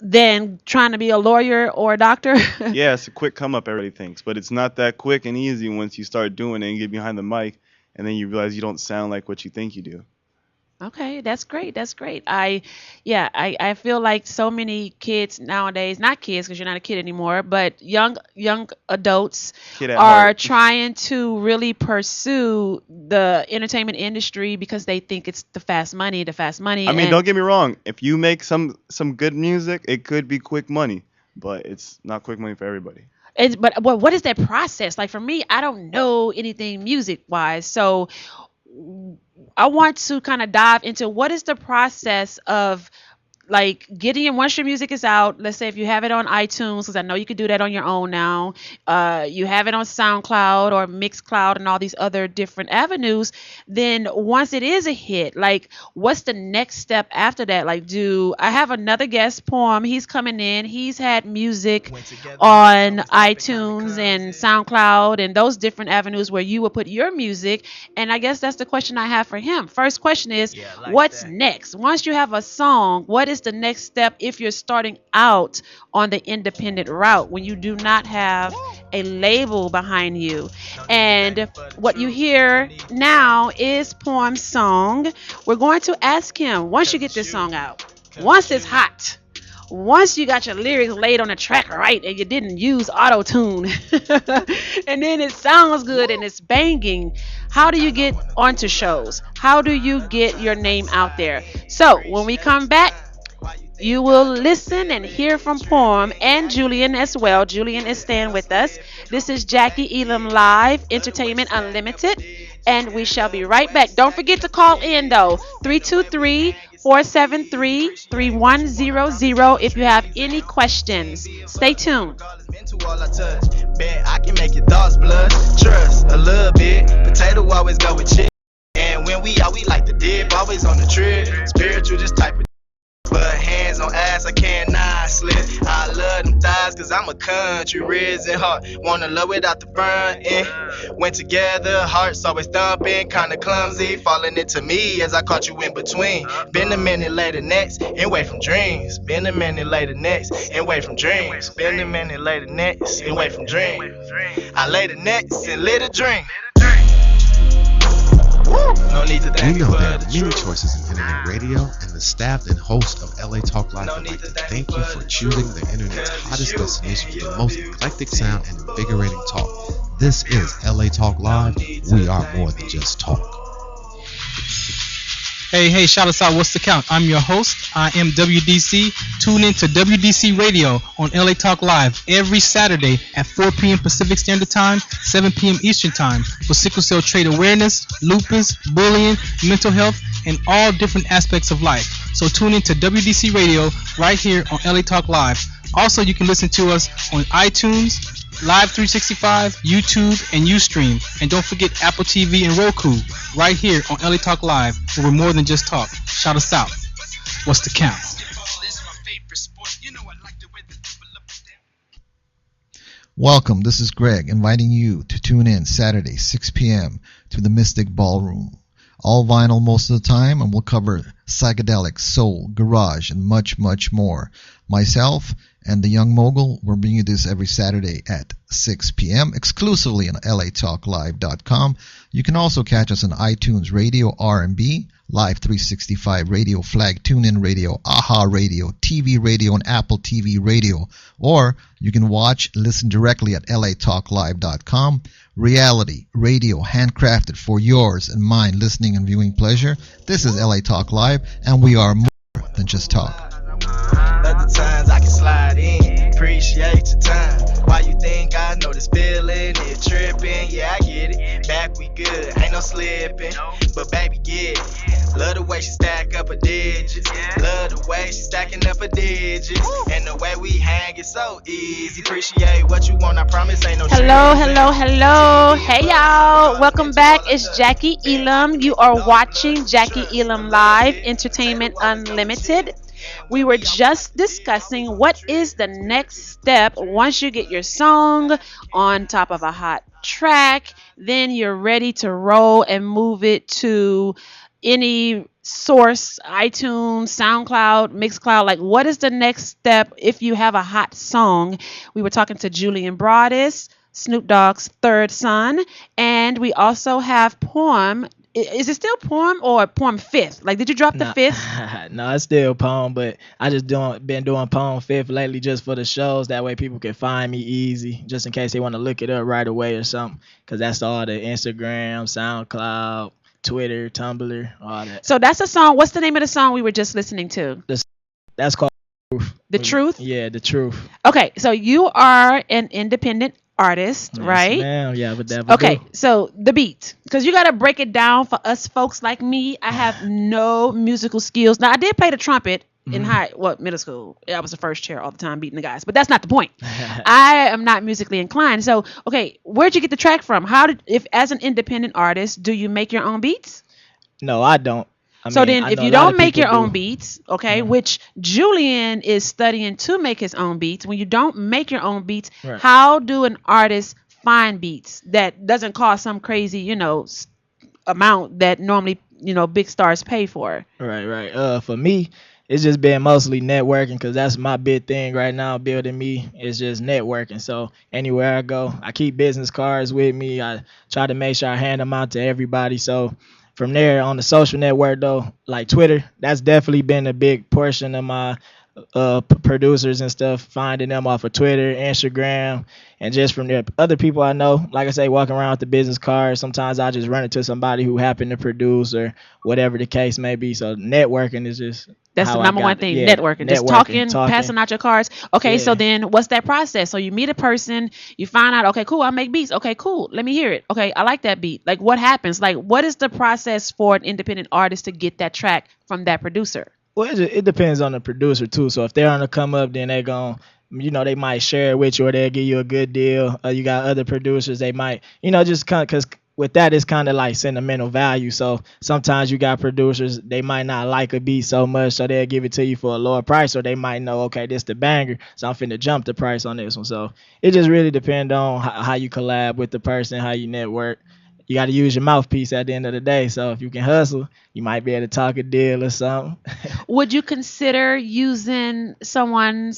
than trying to be a lawyer or a doctor? Yeah, it's a quick come up, everybody thinks, but it's not that quick and easy once you start doing it and get behind the mic, and then you realize you don't sound like what you think you do. Okay, that's great. That's great. I feel like so many kids nowadays, not kids because you're not a kid anymore, but young adults Kid at are heart. trying to really pursue the entertainment industry because they think it's the fast money, I mean, don't get me wrong. If you make some good music, it could be quick money, but it's not quick money for everybody. But what is that process? Like for me, I don't know anything music wise, so I want to kind of dive into what is the process of like getting in once your music is out. Let's say if you have it on iTunes, because I know you can do that on your own now. You have it on SoundCloud or Mixcloud and all these other different avenues. Then once it is a hit, like what's the next step after that? Like, do I have another guest poem? He's coming in. He's had music on iTunes and SoundCloud and those different avenues where you will put your music. And I guess that's the question I have for him. First question is, what's next? Once you have a song, what is the next step if you're starting out on the independent route when you do not have a label behind you? And what you hear now is Poem's song. We're going to ask him, once you get this song out, once it's hot, once you got your lyrics laid on the track right and you didn't use auto tune and then it sounds good and it's banging, how do you get onto shows? How do you get your name out there? So when we come back, you will listen and hear from Poem and Julian as well. Julian is staying with us. This is Jackie Elam Live, Entertainment Unlimited, and we shall be right back. Don't forget to call in though, 323 473-3100 if you have any questions. Stay tuned. Bet I can make your thoughts blood. Trust a little bit. Potato always go with chicken. And when we out, we like to dip. Always on the trip. Spiritual, just type of. But hands on ass, I cannot slip. I love them thighs, cause I'm a country risen heart. Wanna love without the front end. Went together, hearts always thumping. Kinda clumsy, falling into me as I caught you in between. Been a minute later next, and wait from dreams. Been a minute later next, and wait from dreams. Been a minute later next, and wait from dreams. I laid the nets and lit a dream. No need to thank We know you for there are the many truth. choices in internet radio, and the staff and host of LA Talk Live would like to thank you for choosing the internet's hottest destination for the most eclectic sound and invigorating talk. This is LA Talk Live. We are more than just talk. Hey, shout us out. What's the count? I'm your host. I am WDC. Tune in to WDC Radio on LA Talk Live every Saturday at 4 p.m. Pacific Standard Time, 7 p.m. Eastern Time for sickle cell trait awareness, lupus, bullying, mental health, and all different aspects of life. So tune in to WDC Radio right here on LA Talk Live. Also, you can listen to us on iTunes, Live 365, YouTube, and Ustream. And don't forget Apple TV and Roku right here on LA Talk Live, where we're more than just talk. Shout us out. What's the count? Welcome, this is Greg inviting you to tune in Saturday 6 p.m. to the Mystic Ballroom. All vinyl most of the time, and we'll cover psychedelic, soul, garage, and much, much more. Myself and the Young Mogul, we're bringing you this every Saturday at 6 p.m. exclusively on latalklive.com. You can also catch us on iTunes Radio R&B, Live 365 Radio, Flag TuneIn Radio, AHA Radio, TV Radio, and Apple TV Radio. Or you can watch, listen directly at latalklive.com. Reality, radio, handcrafted for yours and mine listening and viewing pleasure. This is LA Talk Live, and we are more than just talk. Other times I can slide in, appreciate your time. Why you think I know this feeling? It tripping, yeah, I get it. Back we good, ain't no slipping. But baby, get it. Love the way she stack up her digits. Love the way she stacking up her digits. And the way we hang is so easy. Appreciate what you want, I promise ain't no Hello. tripping. Hey, y'all. Welcome back. It's Jackie Elam. You are watching Jackie Elam Live, Entertainment Unlimited. We were just discussing what is the next step once you get your song on top of a hot track, then you're ready to roll and move it to any source, iTunes, SoundCloud, Mixcloud. Like, what is the next step if you have a hot song? We were talking to Julian Broadis, Snoop Dogg's third son, and we also have Poem. Is it still Poem or Poem Fifth? Like, did you drop the fifth? No, it's still Poem, but I just been doing Poem Fifth lately just for the shows. That way people can find me easy, just in case they want to look it up right away or something. Because that's all the Instagram, SoundCloud, Twitter, Tumblr, all that. So that's a song. What's the name of the song we were just listening to? That's called Truth. The Truth? Yeah, The Truth. Okay, so you are an independent artist, Yes, right? ma'am. Yeah, but that Okay, so the beat, because you got to break it down for us folks like me. I have no musical skills. Now, I did play the trumpet in middle school. I was the first chair all the time beating the guys, but that's not the point. I am not musically inclined. So, okay, where'd you get the track from? If as an independent artist, do you make your own beats? No, I don't. So then I if know you a lot don't of make your people own do. beats, okay, which Julian is studying to make his own beats. When you don't make your own beats, Right. how do an artist find beats that doesn't cost some crazy, amount that normally, big stars pay for? Right. For me, it's just been mostly networking because that's my big thing right now. Building me is just networking. So anywhere I go, I keep business cards with me. I try to make sure I hand them out to everybody. So from there on the social network though, like Twitter, that's definitely been a big portion of my producers and stuff, finding them off of Twitter, Instagram, and just from there. Other people I know, like I say, walking around with the business card. Sometimes I just run into somebody who happened to produce or whatever the case may be. So networking is just that's the number one thing. Networking, just talking, passing out your cards. Okay, so then what's that process? So you meet a person, you find out, okay, cool, I make beats. Okay, cool, let me hear it. Okay, I like that beat. Like, what happens? Like, what is the process for an independent artist to get that track from that producer? Well, it depends on the producer too. So if they're on the come up, then they gon', they might share it with you or they'll give you a good deal. You got other producers, they might, just kind of, because with that, it's kind of like sentimental value. So sometimes you got producers, they might not like a beat so much, so they'll give it to you for a lower price, or they might know, okay, this the banger, so I'm finna jump the price on this one. So it just really depends on how you collab with the person, how you network. You got to use your mouthpiece at the end of the day. So if you can hustle, you might be able to talk a deal or something. Would you consider using someone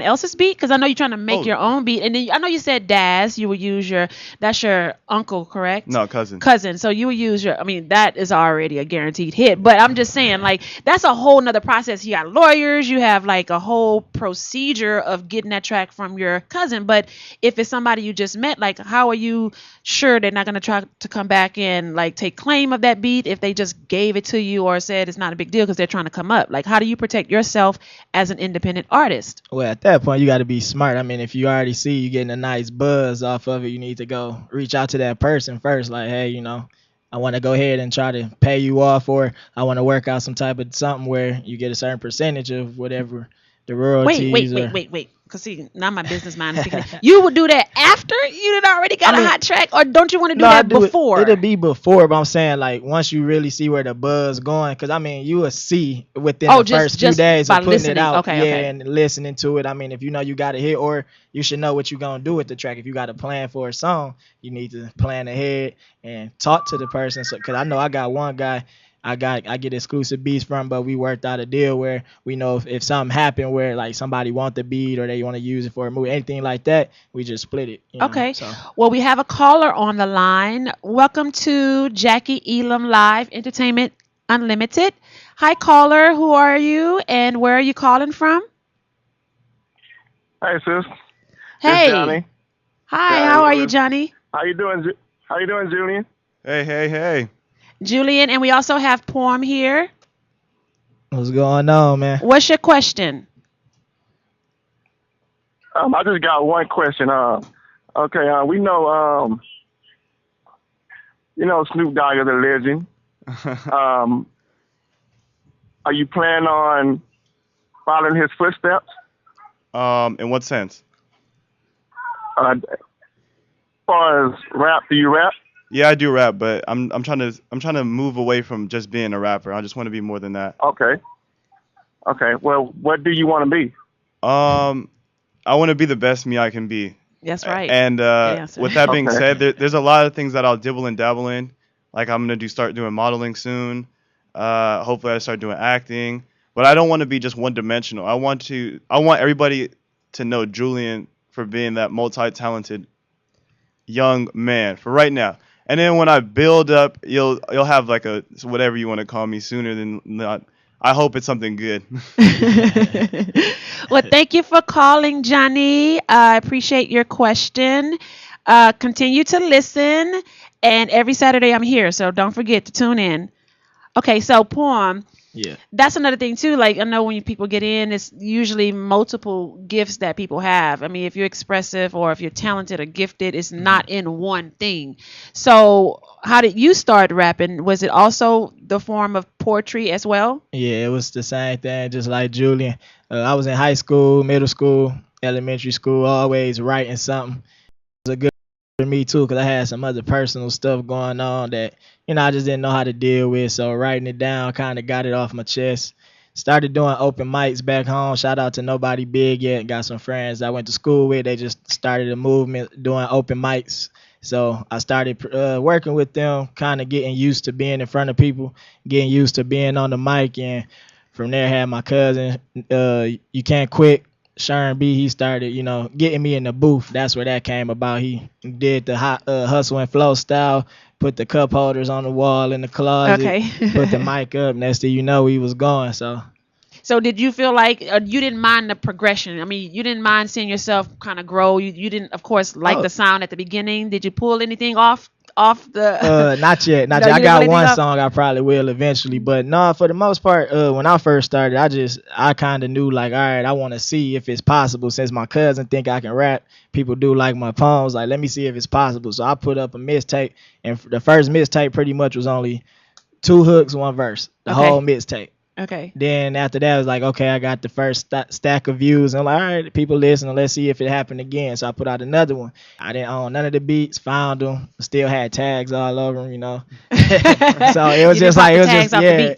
else's beat? Because I know you're trying to make your own beat. And then I know you said Daz, you would use that's your uncle, correct? No, cousin. Cousin. So you would use that is already a guaranteed hit. But I'm just saying, like, that's a whole nother process. You got lawyers, you have like a whole procedure of getting that track from your cousin. But if it's somebody you just met, like, how are you sure they're not going to try to come back and like take claim of that beat if they just gave it to you or said it's not a big deal because they're trying to come up? Like, how do you protect yourself as an independent artist? Well, at that point, you got to be smart. I mean, if you already see you getting a nice buzz off of it, you need to go reach out to that person first. Like, hey, I want to go ahead and try to pay you off, or I want to work out some type of something where you get a certain percentage of whatever the royalties. Wait. Because see, not my business mind speaking. You would do that after you had already got a hot track, or don't you want to do that before? It'll be before, but I'm saying, like, once you really see where the buzz going, because I mean, you will see within the first few days of putting it out, and listening to it. I mean, if you know you got a hit, or you should know what you're gonna do with the track. If you got a plan for a song, you need to plan ahead and talk to the person. So, because I know I got one guy I get exclusive beats from, but we worked out a deal where we know if something happened where like somebody want the beat or they want to use it for a movie, anything like that, we just split it. Okay. So. Well, we have a caller on the line. Welcome to Jackie Elam Live Entertainment Unlimited. Hi, caller. Who are you and where are you calling from? Hey, sis. Hey. It's Johnny. Hi. How are you, Johnny? How you doing? How you doing, Julian? Hey. Julian, and we also have Porm here. What's going on, man? What's your question? I just got one question. We know, Snoop Dogg is a legend. Are you planning on following his footsteps? In what sense? As far as rap, do you rap? Yeah, I do rap, but I'm trying to move away from just being a rapper. I just want to be more than that. Okay. Well, what do you want to be? I want to be the best me I can be. That's right. And with that being said, there's a lot of things that I'll dibble and dabble in. Like I'm gonna start doing modeling soon. Hopefully I start doing acting. But I don't want to be just one dimensional. I want everybody to know Julian for being that multi-talented young man for right now. And then when I build up, you'll have like a whatever you want to call me sooner than not. I hope it's something good. Well, thank you for calling, Johnny. I appreciate your question. Continue to listen, and every Saturday I'm here, so don't forget to tune in. Okay, so Porm. Yeah. That's another thing too. Like I know when people get in, it's usually multiple gifts that people have. I mean, if you're expressive or if you're talented or gifted, it's not in one thing. So how did you start rapping? Was it also the form of poetry as well? Yeah, it was the same thing, just like Julian. I was in high school, middle school, elementary school, always writing something. It was a good for me too, because I had some other personal stuff going on that I just didn't know how to deal with. So writing it down kind of got it off my chest. Started doing open mics back home. Shout out to Nobody Big Yet. Got some friends I went to school with. They just started a movement doing open mics. So I started working with them, kind of getting used to being in front of people, getting used to being on the mic. And from there, I had my cousin, You Can't Quit, Sharon B. He started, getting me in the booth. That's where that came about. He did the hustle and flow style, put the cup holders on the wall in the closet, put the mic up. Next thing you know, he was gone. So So did you feel like you didn't mind the progression? I mean, you didn't mind seeing yourself kind of grow. You didn't, of course, like the sound at the beginning. Did you pull anything off the? Not yet. Not No, yet. I you didn't got pull one anything off? song I probably will eventually, but no, for the most part, when I first started, I kind of knew like, all right, I want to see if it's possible. Since my cousin think I can rap, people do like my poems. Like, let me see if it's possible. So I put up a mixtape, and the first mixtape pretty much was only 2 hooks, 1 verse, the Okay. whole mixtape. Okay. Then after that, I was like, okay, I got the first stack of views. And I'm like, all right, people listening. Let's see if it happened again. So I put out another one. I didn't own none of the beats, found them, still had tags all over them, you know. So it was just like,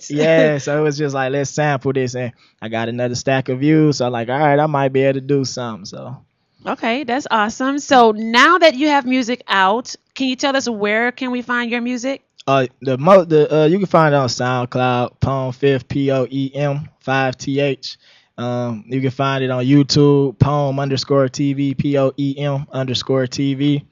yeah. So it was just like, let's sample this. And I got another stack of views. So I'm like, all right, I might be able to do something. So. Okay, that's awesome. So now that you have music out, can you tell us where can we find your music? You can find it on SoundCloud, Poem 5th, POEM 5TH. You can find it on YouTube, Poem_TV, POEM_TV.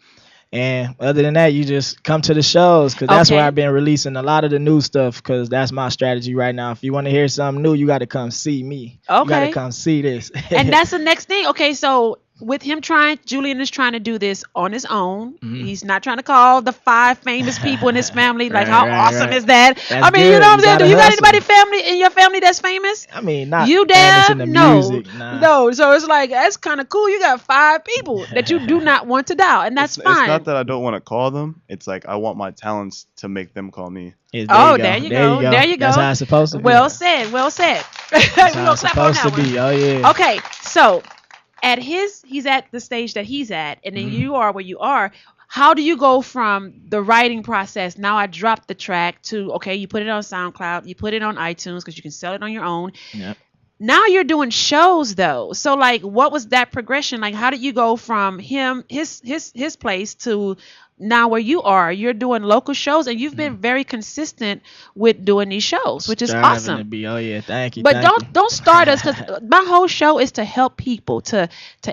And other than that, you just come to the shows, because that's where I've been releasing a lot of the new stuff, because that's my strategy right now. If you want to hear something new, you got to come see me. Okay. You got to come see this. And that's the next thing. Okay, so with him Julian is trying to do this on his own. Mm-hmm. He's not trying to call the 5 famous people in his family. Like, how awesome is that? That's I mean, good. you know what I'm saying? Do you got hustle. anybody in your family that's famous? I mean, not you famous in the no, music. Nah. No. So it's like, that's kind of cool. You got 5 people that you do not want to dial, and that's fine. It's not that I don't want to call them. It's like I want my talents to make them call me. There you go. That's how it's supposed to be. Well said. That's how it's supposed to be. Oh, yeah. Okay, so he's at the stage that he's at, and then you are where you are. How do you go from the writing process? Now I dropped the track to, okay, you put it on SoundCloud, you put it on iTunes because you can sell it on your own. Yep. Now you're doing shows though. So like, what was that progression? Like, how did you go from his place to now where you are? You're doing local shows, and you've been very consistent with doing these shows, which is awesome. To be. Oh yeah, thank you. But don't start us, because my whole show is to help people, to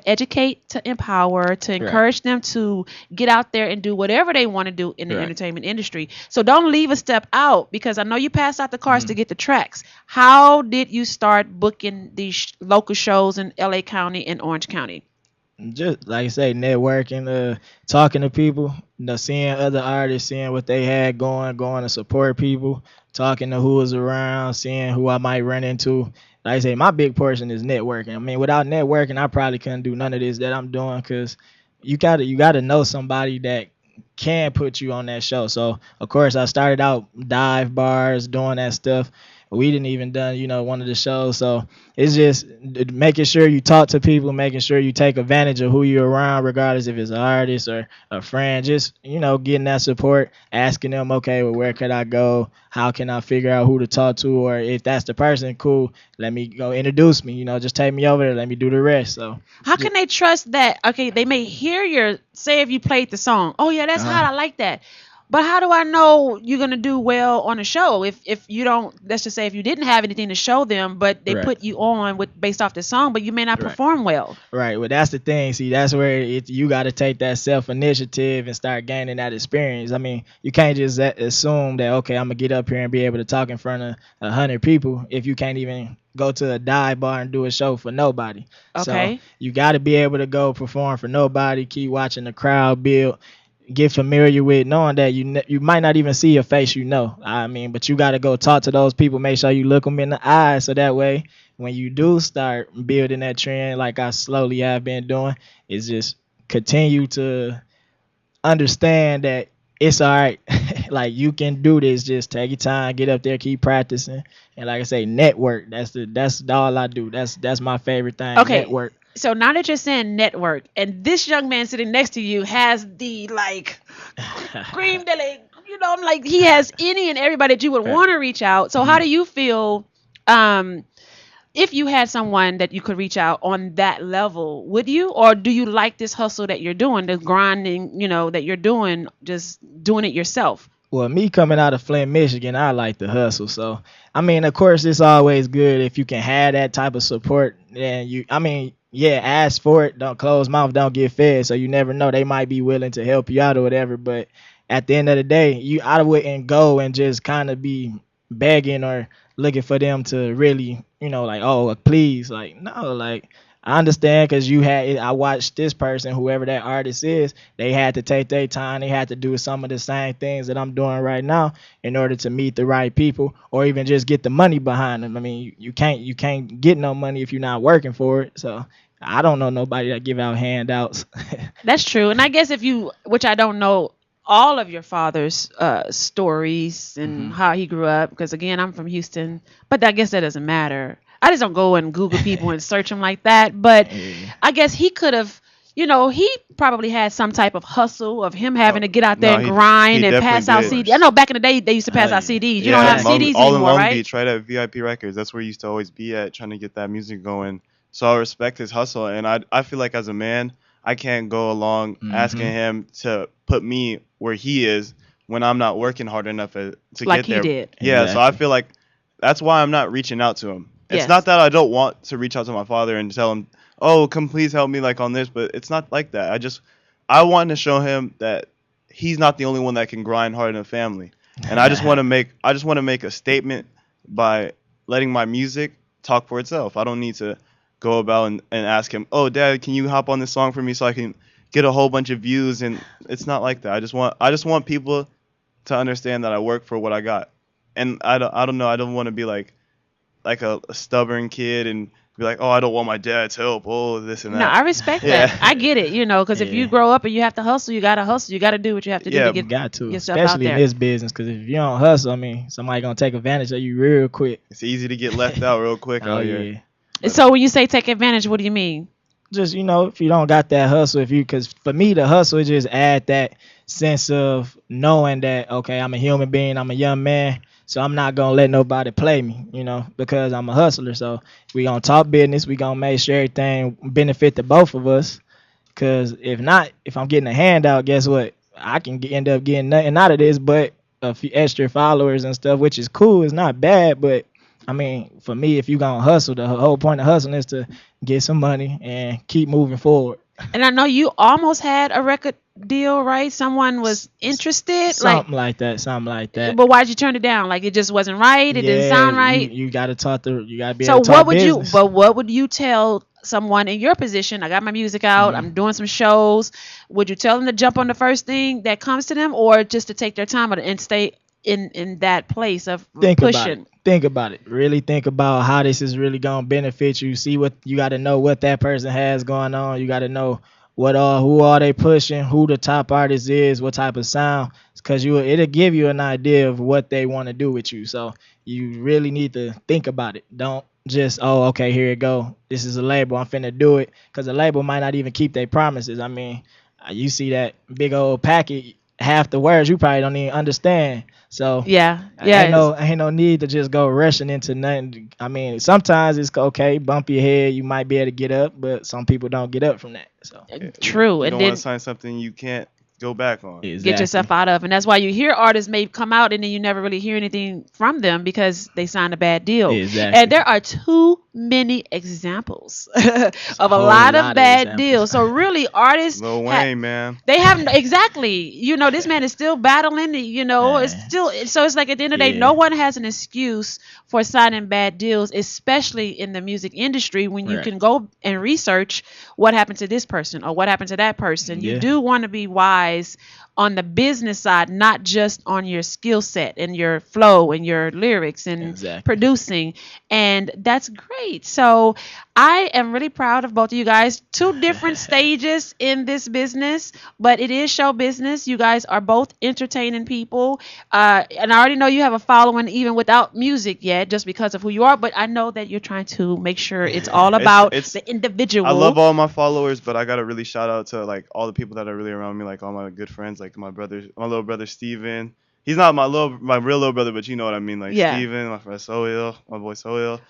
educate, to empower, to encourage them to get out there and do whatever they want to do in the entertainment industry. So don't leave a step out, because I know you passed out the cards to get the tracks. How did you start booking these local shows in LA County and Orange County? Just like I say, networking, talking to people, seeing other artists, seeing what they had going to support people, talking to who was around, seeing who I might run into. Like I say, my big portion is networking. I mean, without networking, I probably couldn't do none of this that I'm doing, because you gotta know somebody that can put you on that show. So of course I started out dive bars, doing that stuff. We didn't even done, one of the shows. So it's just making sure you talk to people, making sure you take advantage of who you're around, regardless if it's an artist or a friend. Just, getting that support, asking them, okay, well, where could I go? How can I figure out who to talk to? Or if that's the person, cool, let me go introduce me, just take me over there. Let me do the rest. So how can they trust that? Okay, they may hear say if you played the song, oh yeah, that's hot, I like that. But how do I know you're going to do well on a show if you don't, let's just say if you didn't have anything to show them, but they put you on based off the song, but you may not perform well. Right. Well, that's the thing. See, that's where you got to take that self-initiative and start gaining that experience. I mean, you can't just assume that, okay, I'm going to get up here and be able to talk in front of 100 people if you can't even go to a dive bar and do a show for nobody. Okay. So you got to be able to go perform for nobody, keep watching the crowd build, get familiar with, knowing that you might not even see a face, I mean, but you got to go talk to those people, make sure you look them in the eye, so that way when you do start building that trend, like I slowly have been doing, is just continue to understand that it's all right. Like, you can do this. Just take your time, get up there, keep practicing, and like I say, network. That's all I do. That's my favorite thing. Okay. Network. So now that you're saying network, and this young man sitting next to you has the cream de la, I'm like, he has any and everybody that you would want to reach out. So how do you feel if you had someone that you could reach out on that level? Would you, or do you like this hustle that you're doing, the grinding, that you're doing, just doing it yourself? Well, me coming out of Flint, Michigan, I like the hustle. So, I mean, of course, it's always good if you can have that type of support. And ask for it. Don't close mouth, don't get fed. So you never know. They might be willing to help you out or whatever. But at the end of the day, I wouldn't go and just kind of be begging or looking for them to really like, oh, please, like, no, like, I understand because I watched this person, whoever that artist is, they had to take their time. They had to do some of the same things that I'm doing right now in order to meet the right people or even just get the money behind them. I mean, you can't get no money if you're not working for it. So I don't know nobody that give out handouts. That's true. And I guess which I don't know all of your father's stories and how he grew up, because again, I'm from Houston, but I guess that doesn't matter. I just don't go and Google people and search them like that. But I guess he could have, he probably had some type of hustle of him having to get out there and grind and pass out CDs. I know back in the day they used to pass out CDs. You don't have CDs all anymore, in Long right? Beach, right at VIP Records. That's where he used to always be at, trying to get that music going. So I respect his hustle, and I feel like as a man, I can't go along asking him to put me where he is when I'm not working hard enough to like get there. He did. Yeah, so I feel like that's why I'm not reaching out to him. It's Yes. not that I don't want to reach out to my father and tell him, oh, come please help me like on this, but it's not like that. I want to show him that he's not the only one that can grind hard in a family. And I just want to make a statement by letting my music talk for itself. I don't need to go about and ask him, oh, Dad, can you hop on this song for me so I can get a whole bunch of views? And it's not like that. I just want people to understand that I work for what I got. And I don't know. I don't want to be like a stubborn kid and be like, oh, I don't want my dad's help. Oh, this and that. No, I respect that. I get it, because if you grow up and you have to hustle, you got to hustle. You got to do what you have to do to get yourself especially out there. in this business, because if you don't hustle, I mean, somebody going to take advantage of you real quick. It's easy to get left out real quick out here. So when you say take advantage, what do you mean? Just, if you don't got that hustle, because for me, the hustle just add that sense of knowing that, okay, I'm a human being, I'm a young man, so I'm not going to let nobody play me, because I'm a hustler. So we going to talk business, we going to make sure everything benefit to both of us, because if not, if I'm getting a handout, guess what? I can end up getting nothing out of this but a few extra followers and stuff, which is cool. It's not bad, but I mean, for me, if you gonna hustle, the whole point of hustling is to get some money and keep moving forward. And I know you almost had a record deal, right? Someone was interested, something like that. But why'd you turn it down? Like it just wasn't right. It didn't sound right. You gotta talk to. You gotta be. So able to talk business. what would you tell someone in your position? I got my music out. I'm doing some shows. Would you tell them to jump on the first thing that comes to them, or just to take their time and stay in that place of pushing? Think about it. Really think about how this is really gonna benefit you. See what you got to know what that person has going on. You got to know who are they pushing, who the top artist is, what type of sound. Because it'll give you an idea of what they want to do with you. So you really need to think about it. Don't just okay, here it go. This is a label. I'm finna do it. Because the label might not even keep their promises. I mean, you see that big old packet. Half the words you probably don't even understand. So ain't no need to just go rushing into nothing. I mean, sometimes it's okay, bump your head, you might be able to get up, but some people don't get up from that. So true. You don't want to sign something you can't go back on. Exactly. Get yourself out of. And that's why you hear artists may come out and then you never really hear anything from them because they signed a bad deal. Exactly. And there are too many examples of a lot of bad deals. So really artists Lil Wayne, man. They haven't exactly. This man is still battling, it's still so it's like at the end of the day, no one has an excuse for signing bad deals, especially in the music industry when you can go and research what happened to this person or what happened to that person. You do want to be wise on the business side, not just on your skill set and your flow and your lyrics and producing. And that's great. So I am really proud of both of you guys. 2 different stages in this business, but it is show business. You guys are both entertaining people. And I already know you have a following even without music yet, just because of who you are. But I know that you're trying to make sure it's all about the individual. I love all my followers, but I got to really shout out to like all the people that are really around me, like all my good friends, like my little brother Steven. He's not my real little brother, but you know what I mean. Like Steven, my friend Soil, my boy Soil,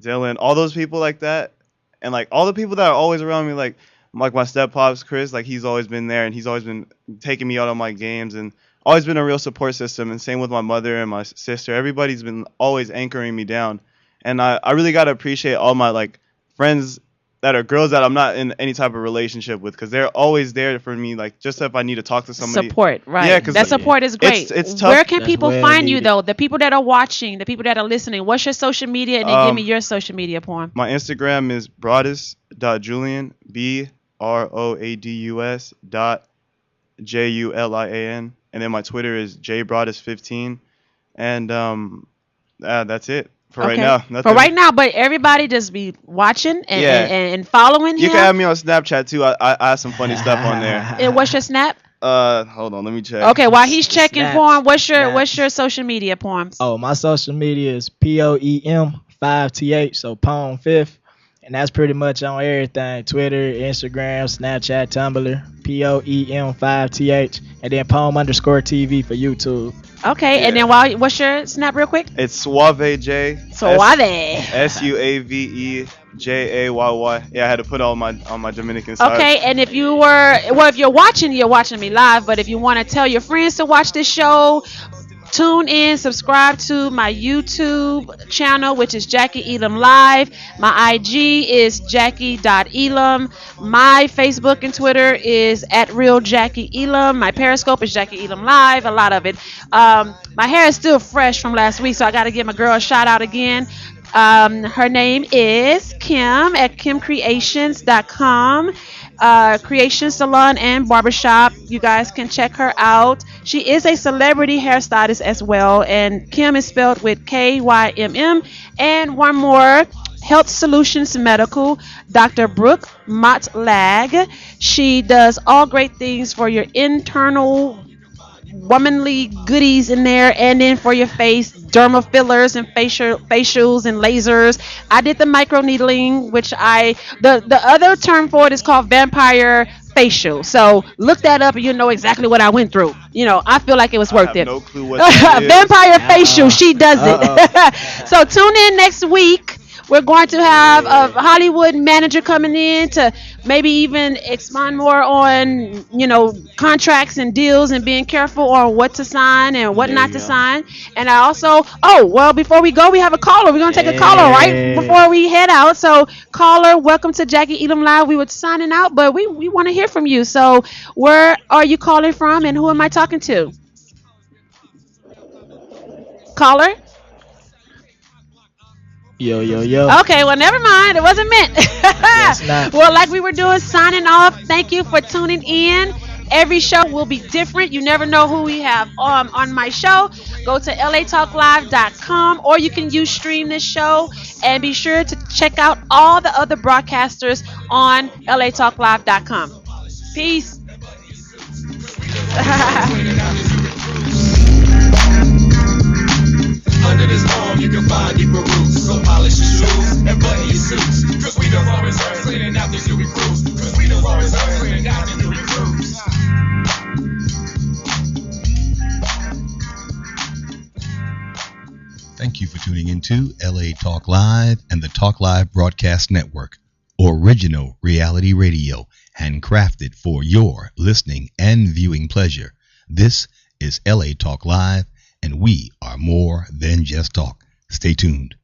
Dylan, all those people like that. And like all the people that are always around me, like my step pops Chris, like he's always been there and he's always been taking me out on my games and always been a real support system. And same with my mother and my sister. Everybody's been always anchoring me down. And I really got to appreciate all my like friends that are girls that I'm not in any type of relationship with, because they're always there for me, like just if I need to talk to somebody. Support, right? Yeah, because that support is great. It's tough. Where can That's people well find you needed. though? The people that are watching, the people that are listening. What's your social media, and then give me your social media, Poem. My Instagram is broadus.julian, BROADUS.JULIAN, and then my Twitter is jbroadus15, and that's it. For right now, nothing. For right now, but everybody just be watching and following him. You can have me on Snapchat too. I have some funny stuff on there. And what's your Snap? Hold on, let me check. Okay, while he's checking, Snaps. Poem, what's your social media, Poems? Oh, my social media is POEM5TH, so Poem 5th. And that's pretty much on everything: Twitter, Instagram, Snapchat, Tumblr. POEM5TH, and then Poem_TV for YouTube. Okay, and then what's your Snap real quick? It's Suave J. Suave. SUAVEJAYY. Yeah, I had to put all my Dominican side. Okay, and if you're watching me live, but if you want to tell your friends to watch this show, tune in, subscribe to my YouTube channel, which is Jackie Elam Live. My IG is Jackie.Elam. My Facebook and Twitter is @RealJackieElam. My Periscope is Jackie Elam Live. A lot of it. My hair is still fresh from last week, so I got to give my girl a shout out again. Her name is Kim at KimCreations.com. Creation Salon and Barbershop. You guys can check her out. She is a celebrity hairstylist as well, and Kim is spelled with KYMM. And one more, Health Solutions Medical, Dr. Brooke Mottlag. She does all great things for your internal womanly goodies in there, and then for your face, derma fillers and facials and lasers. I did the micro needling, which the other term for it is called vampire facial. So look that up and you'll know exactly what I went through. I feel like it was worth it. No clue what that is. Vampire facial, she does it. So tune in next week. We're going to have a Hollywood manager coming in to maybe even expand more on, contracts and deals and being careful on what to sign and what not to sign. And I also, before we go, we have a caller. We're going to take a caller right before we head out. So caller, welcome to Jackie Elam Live. We were signing out, but we want to hear from you. So where are you calling from and who am I talking to? Caller? Yo. Okay, well, never mind. It wasn't meant. Well, like we were doing, signing off. Thank you for tuning in. Every show will be different. You never know who we have on my show. Go to latalklive.com, or you can stream this show, and be sure to check out all the other broadcasters on latalklive.com. Peace. Under this palm, you can find deeper roots. So polish your shoes and button your suits. Cause we the raw reserves, cleaning out these new recruits. Cause we the raw reserves, cleaning out these new recruits. Thank you for tuning into LA Talk Live and the Talk Live Broadcast Network. Original reality radio, handcrafted for your listening and viewing pleasure. This is LA Talk Live, and we are more than just talk. Stay tuned.